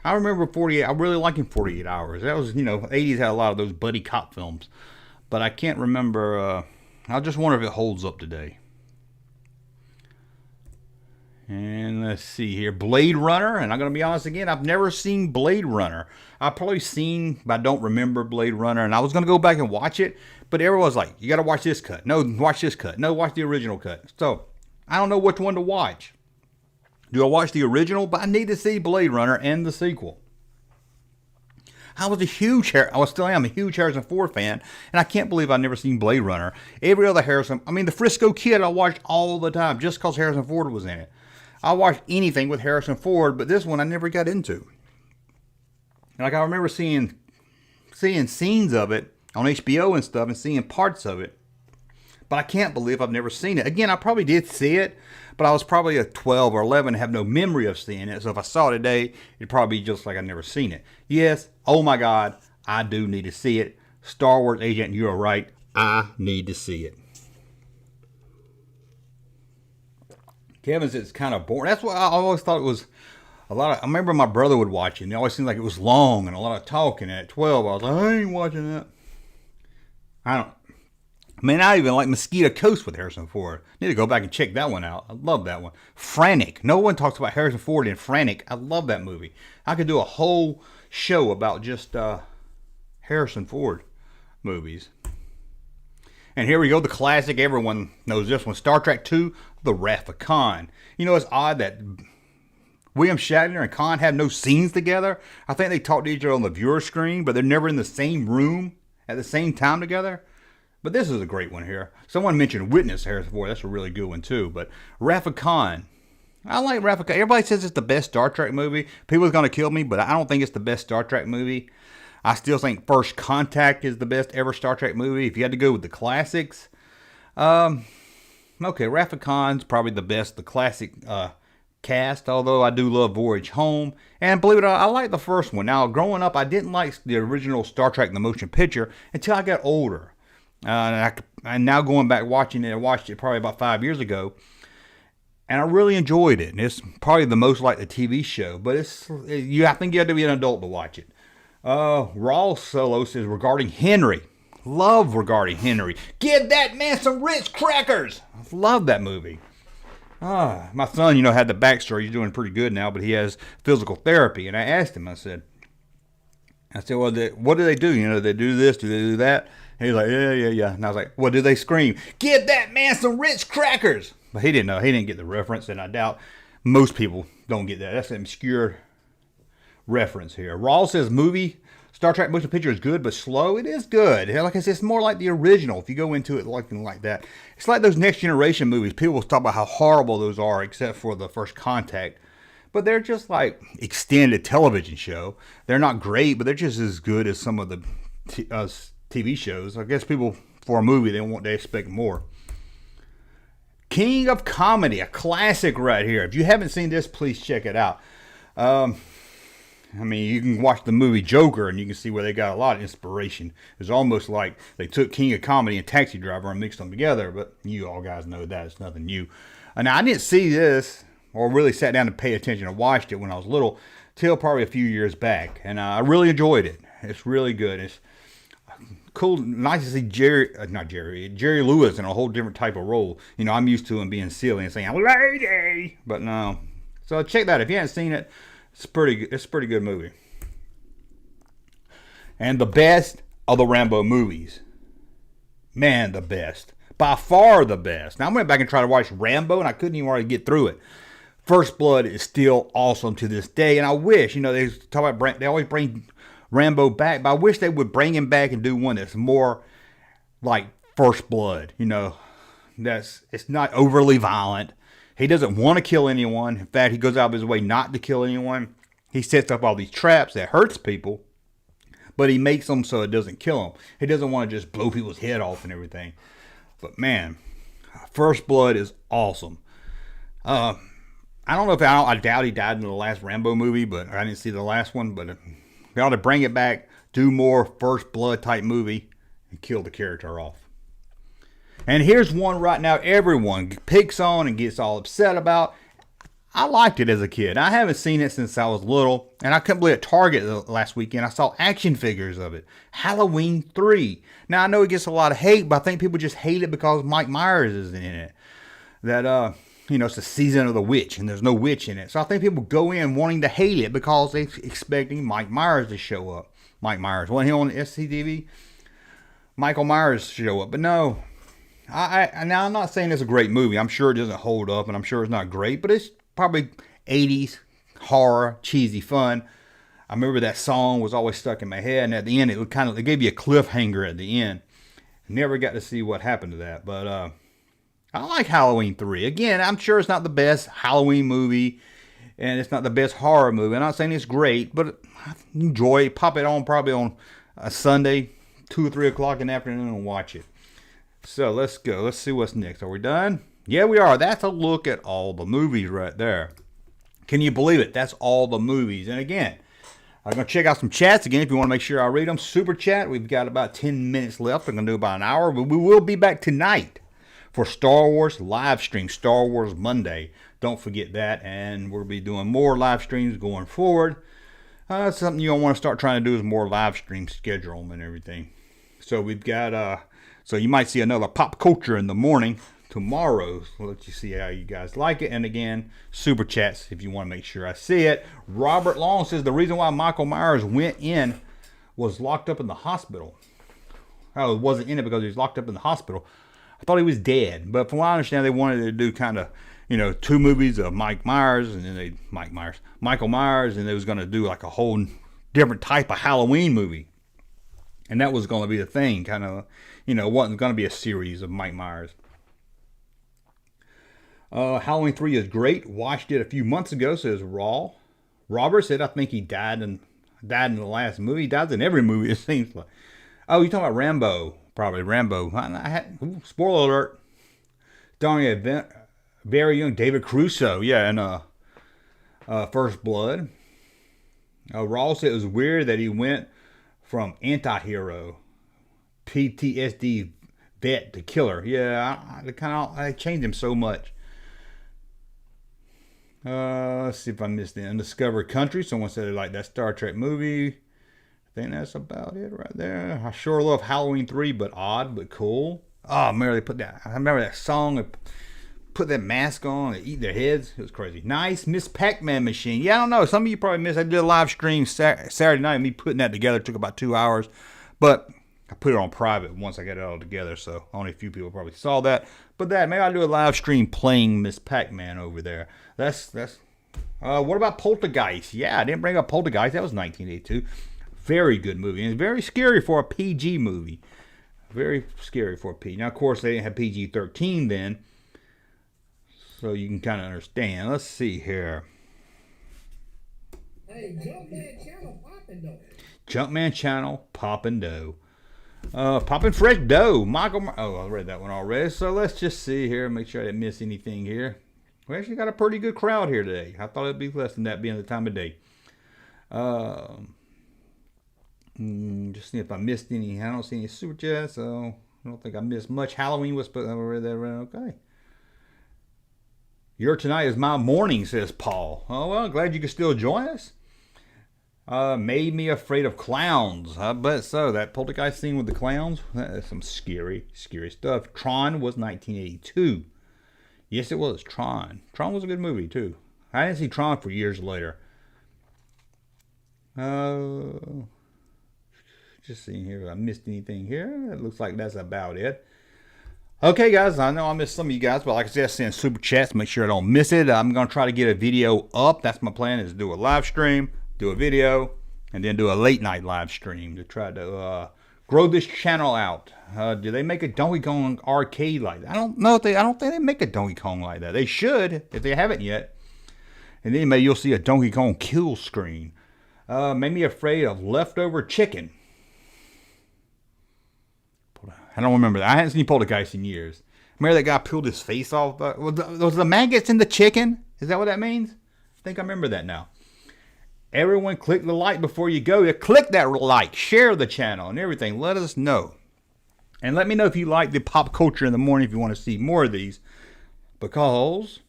I remember 48. I really like 48 Hours. That was, 80s had a lot of those buddy cop films. But I can't remember. I just wonder if it holds up today. And let's see here. Blade Runner. And I'm going to be honest again, I've never seen Blade Runner. I've probably seen, but I don't remember Blade Runner. And I was going to go back and watch it. But everyone's like, you got to watch this cut. No, watch this cut. No, watch the original cut. So, I don't know which one to watch. Do I watch the original? But I need to see Blade Runner and the sequel. I was a huge Harrison Ford fan, and I can't believe I've never seen Blade Runner. Every other the Frisco Kid I watched all the time just because Harrison Ford was in it. I watched anything with Harrison Ford, but this one I never got into. Like, I remember seeing scenes of it on HBO and stuff and seeing parts of it. But I can't believe I've never seen it. Again, I probably did see it, but I was probably a 12 or 11 and have no memory of seeing it. So if I saw it today, it'd probably be just like I'd never seen it. Yes, oh my God, I do need to see it. Star Wars Agent, you're right. I need to see it. Kevin says it's kind of boring. That's what I always thought it was. I remember my brother would watch it, and it always seemed like it was long and a lot of talking. And at 12, I was like, I ain't watching that. I even like Mosquito Coast with Harrison Ford. Need to go back and check that one out. I love that one. Frantic. No one talks about Harrison Ford in Frantic. I love that movie. I could do a whole show about just Harrison Ford movies. And here we go, the classic. Everyone knows this one. Star Trek II, The Wrath of Khan. It's odd that William Shatner and Khan have no scenes together. I think they talk to each other on the viewer screen, but they're never in the same room at the same time together. But this is a great one here. Someone mentioned Witness here before. That's a really good one too. But Wrath of Khan. I like Wrath of Khan. Everybody says it's the best Star Trek movie. People are going to kill me, but I don't think it's the best Star Trek movie. I still think First Contact is the best ever Star Trek movie. If you had to go with the classics. Okay, Wrath of Khan's probably the best, the classic cast, although I do love Voyage Home. And believe it or not, I like the first one. Now, growing up, I didn't like the original Star Trek, the motion picture, until I got older. And now going back watching it, I watched it probably about 5 years ago, and I really enjoyed it. And it's probably the most like the TV show, but I think you have to be an adult to watch it. Raw Solo says regarding Henry. Love regarding Henry. Give that man some Ritz crackers. I love that movie. My son, had the backstory. He's doing pretty good now, but he has physical therapy. And I asked him, I said, well, what do they do? Do they do this? Do they do that? And he's like, yeah. And I was like, what do they scream? Give that man some Ritz crackers. But he didn't know. He didn't get the reference, and I doubt most people don't get that. That's an obscure reference here. Raw says Star Trek motion picture is good, but slow. It is good. Like I said, it's more like the original. If you go into it looking like that, it's like those Next Generation movies. People will talk about how horrible those are, except for the First Contact. But they're just like extended television show. They're not great, but they're just as good as some of the TV shows. I guess people, for a movie, they expect more. King of Comedy, a classic right here. If you haven't seen this, please check it out. You can watch the movie Joker, and you can see where they got a lot of inspiration. It's almost like they took King of Comedy and Taxi Driver and mixed them together, but you all guys know that. It's nothing new. Now, I didn't see this, or really sat down to pay attention and watched it when I was little, till probably a few years back, and I really enjoyed it. It's really good. It's cool, nice to see Jerry Lewis in a whole different type of role. I'm used to him being silly and saying, lady, but no. So check that out. If you haven't seen it, it's a pretty good movie. And the best of the Rambo movies. Man, the best. By far the best. Now, I went back and tried to watch Rambo, and I couldn't even already get through it. First Blood is still awesome to this day, and I wish, they talk about, they always bring Rambo back, but I wish they would bring him back and do one that's more like First Blood. It's not overly violent. He doesn't want to kill anyone. In fact, he goes out of his way not to kill anyone. He sets up all these traps that hurts people, but he makes them so it doesn't kill them. He doesn't want to just blow people's head off and everything. But man, First Blood is awesome. I don't know I doubt he died in the last Rambo movie, but I didn't see the last one. But they ought to bring it back, do more First Blood type movie, and kill the character off. And here's one right now everyone picks on and gets all upset about. I liked it as a kid. I haven't seen it since I was little. And I couldn't believe at Target last weekend I saw action figures of it. Halloween 3. Now I know it gets a lot of hate, but I think people just hate it because Mike Myers is in it. That, it's the season of the witch and there's no witch in it. So I think people go in wanting to hate it because they're expecting Mike Myers to show up. Mike Myers. Wasn't he on SCTV? Michael Myers show up. But no. Now, I'm not saying it's a great movie. I'm sure it doesn't hold up, and I'm sure it's not great, but it's probably 80s horror, cheesy fun. I remember that song was always stuck in my head, and at the end, it gave you a cliffhanger at the end. Never got to see what happened to that, but I like Halloween 3. Again, I'm sure it's not the best Halloween movie, and it's not the best horror movie. I'm not saying it's great, but I enjoy it. Pop it on probably on a Sunday, 2 or 3 o'clock in the afternoon, and watch it. So let's go. Let's see what's next. Are we done? Yeah, we are. That's a look at all the movies right there. Can you believe it? That's all the movies. And again, I'm going to check out some chats again if you want to make sure I read them. Super chat. We've got about 10 minutes left. I'm going to do about an hour. But we will be back tonight for Star Wars live stream. Star Wars Monday. Don't forget that. And we'll be doing more live streams going forward. Something you don't want to start trying to do is more live stream schedule them and everything. So we've got... So you might see another pop culture in the morning tomorrow. We'll let you see how you guys like it. And again, super chats if you want to make sure I see it. Robert Long says the reason why Michael Myers went in was locked up in the hospital. Oh, it wasn't in it because he was locked up in the hospital. I thought he was dead. But from what I understand, they wanted to do kind of, 2 movies of Michael Myers, and then they was going to do like a whole different type of Halloween movie. And that was going to be the thing, kind of, you know, wasn't going to be a series of Mike Myers. Halloween 3 is great. Watched it a few months ago, says Raw. Robert said, I think he died in the last movie. He dies in every movie, it seems like. Oh, you're talking about Rambo. Probably Rambo. Spoiler alert. Starring a very young David Caruso. Yeah, in First Blood. Raw said it was weird that he went from anti-hero, PTSD vet to killer. Yeah, I changed him so much. Let's see if I missed the Undiscovered Country. Someone said they liked that Star Trek movie. I think that's about it right there. I sure love Halloween 3, but odd, but cool. Oh, remember they put that. I remember that song. They put that mask on and eat their heads. It was crazy. Nice Miss Pac-Man machine. Yeah, I don't know. Some of you probably missed. I did a live stream Saturday night. Me putting that together took about 2 hours, but I put it on private once I got it all together. So only a few people probably saw that. But maybe I'll do a live stream playing Miss Pac-Man over there. That's. What about Poltergeist? Yeah, I didn't bring up Poltergeist. That was 1982. Very good movie. And very scary for a PG movie. Very scary for a PG. Now, of course, they didn't have PG-13 then. So you can kind of understand. Let's see here. Hey, Junkman channel popping though. Junkman channel popping dough. Popping fresh dough. Michael. I read that one already. So let's just see here. Make sure I didn't miss anything here. We actually got a pretty good crowd here today. I thought it'd be less than that being the time of day. Just see if I missed any. I don't see any super chats, so I don't think I missed much. Halloween was put over there. Okay. Your tonight is my morning, says Paul. Oh, well, glad you could still join us. Made me afraid of clowns. I bet so. That Poltergeist scene with the clowns, that is some scary, scary stuff. Tron was 1982. Yes, it was. Tron. Tron was a good movie, too. I didn't see Tron for years later. Just seeing here if I missed anything here. It looks like that's about it. Okay, guys, I know I missed some of you guys, but like I said, send super chats. Make sure I don't miss it. I'm going to try to get a video up. That's my plan, is do a live stream, do a video, and then do a late night live stream to try to grow this channel out. Do they make a Donkey Kong arcade like that? I don't know if I don't think they make a Donkey Kong like that. They should, if they haven't yet. And then maybe you'll see a Donkey Kong kill screen. Made me afraid of leftover chicken. I don't remember that. I hadn't seen Poltergeist in years. Remember that guy peeled his face off? Was the maggots in the chicken? Is that what that means? I think I remember that now. Everyone click the like before you go. You click that like, share the channel and everything. Let us know. And let me know if you like the pop culture in the morning, if you want to see more of these. Because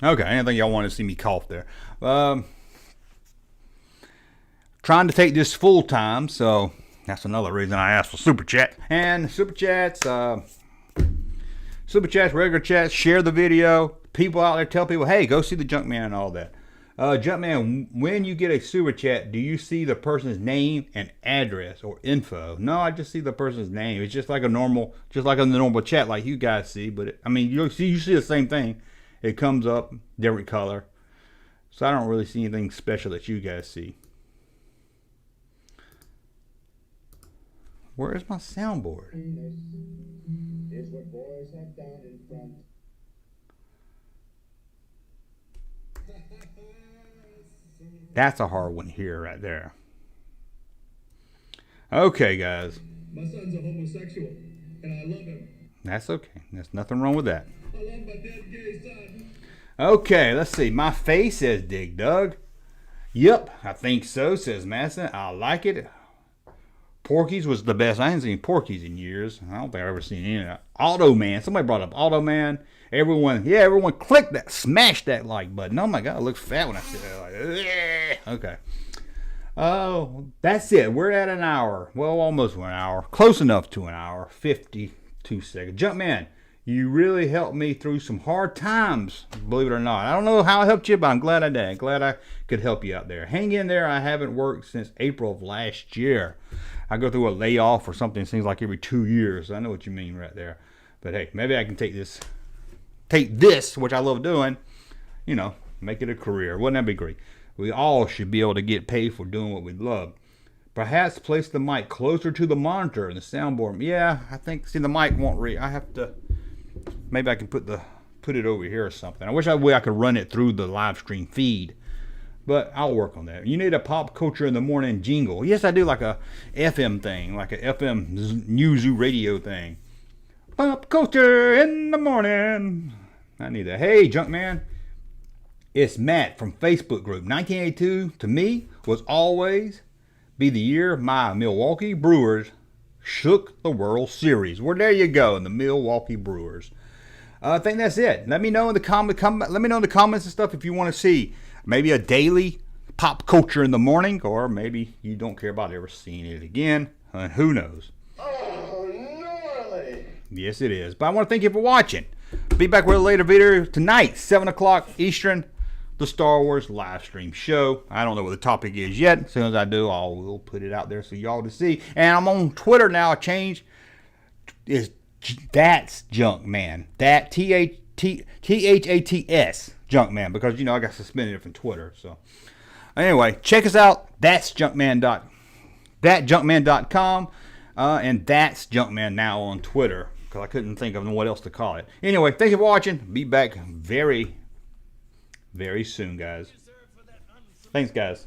okay, I didn't think y'all wanted to see me cough there. Trying to take this full time, so that's another reason I asked for super chat. And super chats, regular chats, share the video. People out there, tell people, hey, go see the Junkman and all that. Junkman, when you get a super chat, do you see the person's name and address or info? No, I just see the person's name. It's just like a normal chat like you guys see. But I mean, you see the same thing. It comes up, different color. So I don't really see anything special that you guys see. Where is my soundboard? Here's what boys have done in front. That's a hard one here, right there. Okay, guys. My son's a homosexual, and I love him. That's okay. There's nothing wrong with that. I love my dead gay son. Okay, let's see. My face, says Dig Dug. Yep, I think so, says Madison. I like it. Porky's was the best. I haven't seen Porky's in years. I don't think I've ever seen any of that. Automan. Somebody brought up Automan. Everyone click that, smash that like button. Oh my God, it looks fat when I say that. Like, okay. Oh, that's it. We're at an hour. Well, almost 1 hour. Close enough to an hour. 52 seconds. Junkman, you really helped me through some hard times, believe it or not. I don't know how I helped you, but I'm glad I did. Glad I could help you out there. Hang in there. I haven't worked since April of last year. I go through a layoff or something. It seems like every 2 years. I know what you mean right there. But hey, maybe I can take this take this, which I love doing, you know, make it a career. Wouldn't that be great? We all should be able to get paid for doing what we love. Perhaps place the mic closer to the monitor and the soundboard. Yeah, I think, see, the mic won't read. I have to, maybe I can put it over here or something. I wish I could run it through the live stream feed, but I'll work on that. You need a pop culture in the morning jingle. Yes, I do, like a FM thing, like a FM news radio thing. Pop culture in the morning. I need that. Hey, Junkman. It's Matt from Facebook group. 1982, to me, was always be the year my Milwaukee Brewers shook the World Series. Well, there you go, the Milwaukee Brewers. I think that's it. Let me know in the let me know in the comments and stuff if you want to see maybe a daily pop culture in the morning, or maybe you don't care about ever seeing it again. Who knows? Oh, gnarly. Yes, it is. But I want to thank you for watching. Be back with a later video tonight, 7 o'clock Eastern. The Star Wars live stream show. I don't know what the topic is yet. As soon as I do, I will put it out there so y'all to see. And I'm on Twitter now. I changed. That's Junkman. That Thats Junkman, because you know I got suspended from Twitter. So anyway, check us out. That's Junkman.com and That's Junkman now on Twitter, because I couldn't think of what else to call it. Anyway, thank you for watching. Be back very soon, guys. Thanks, guys.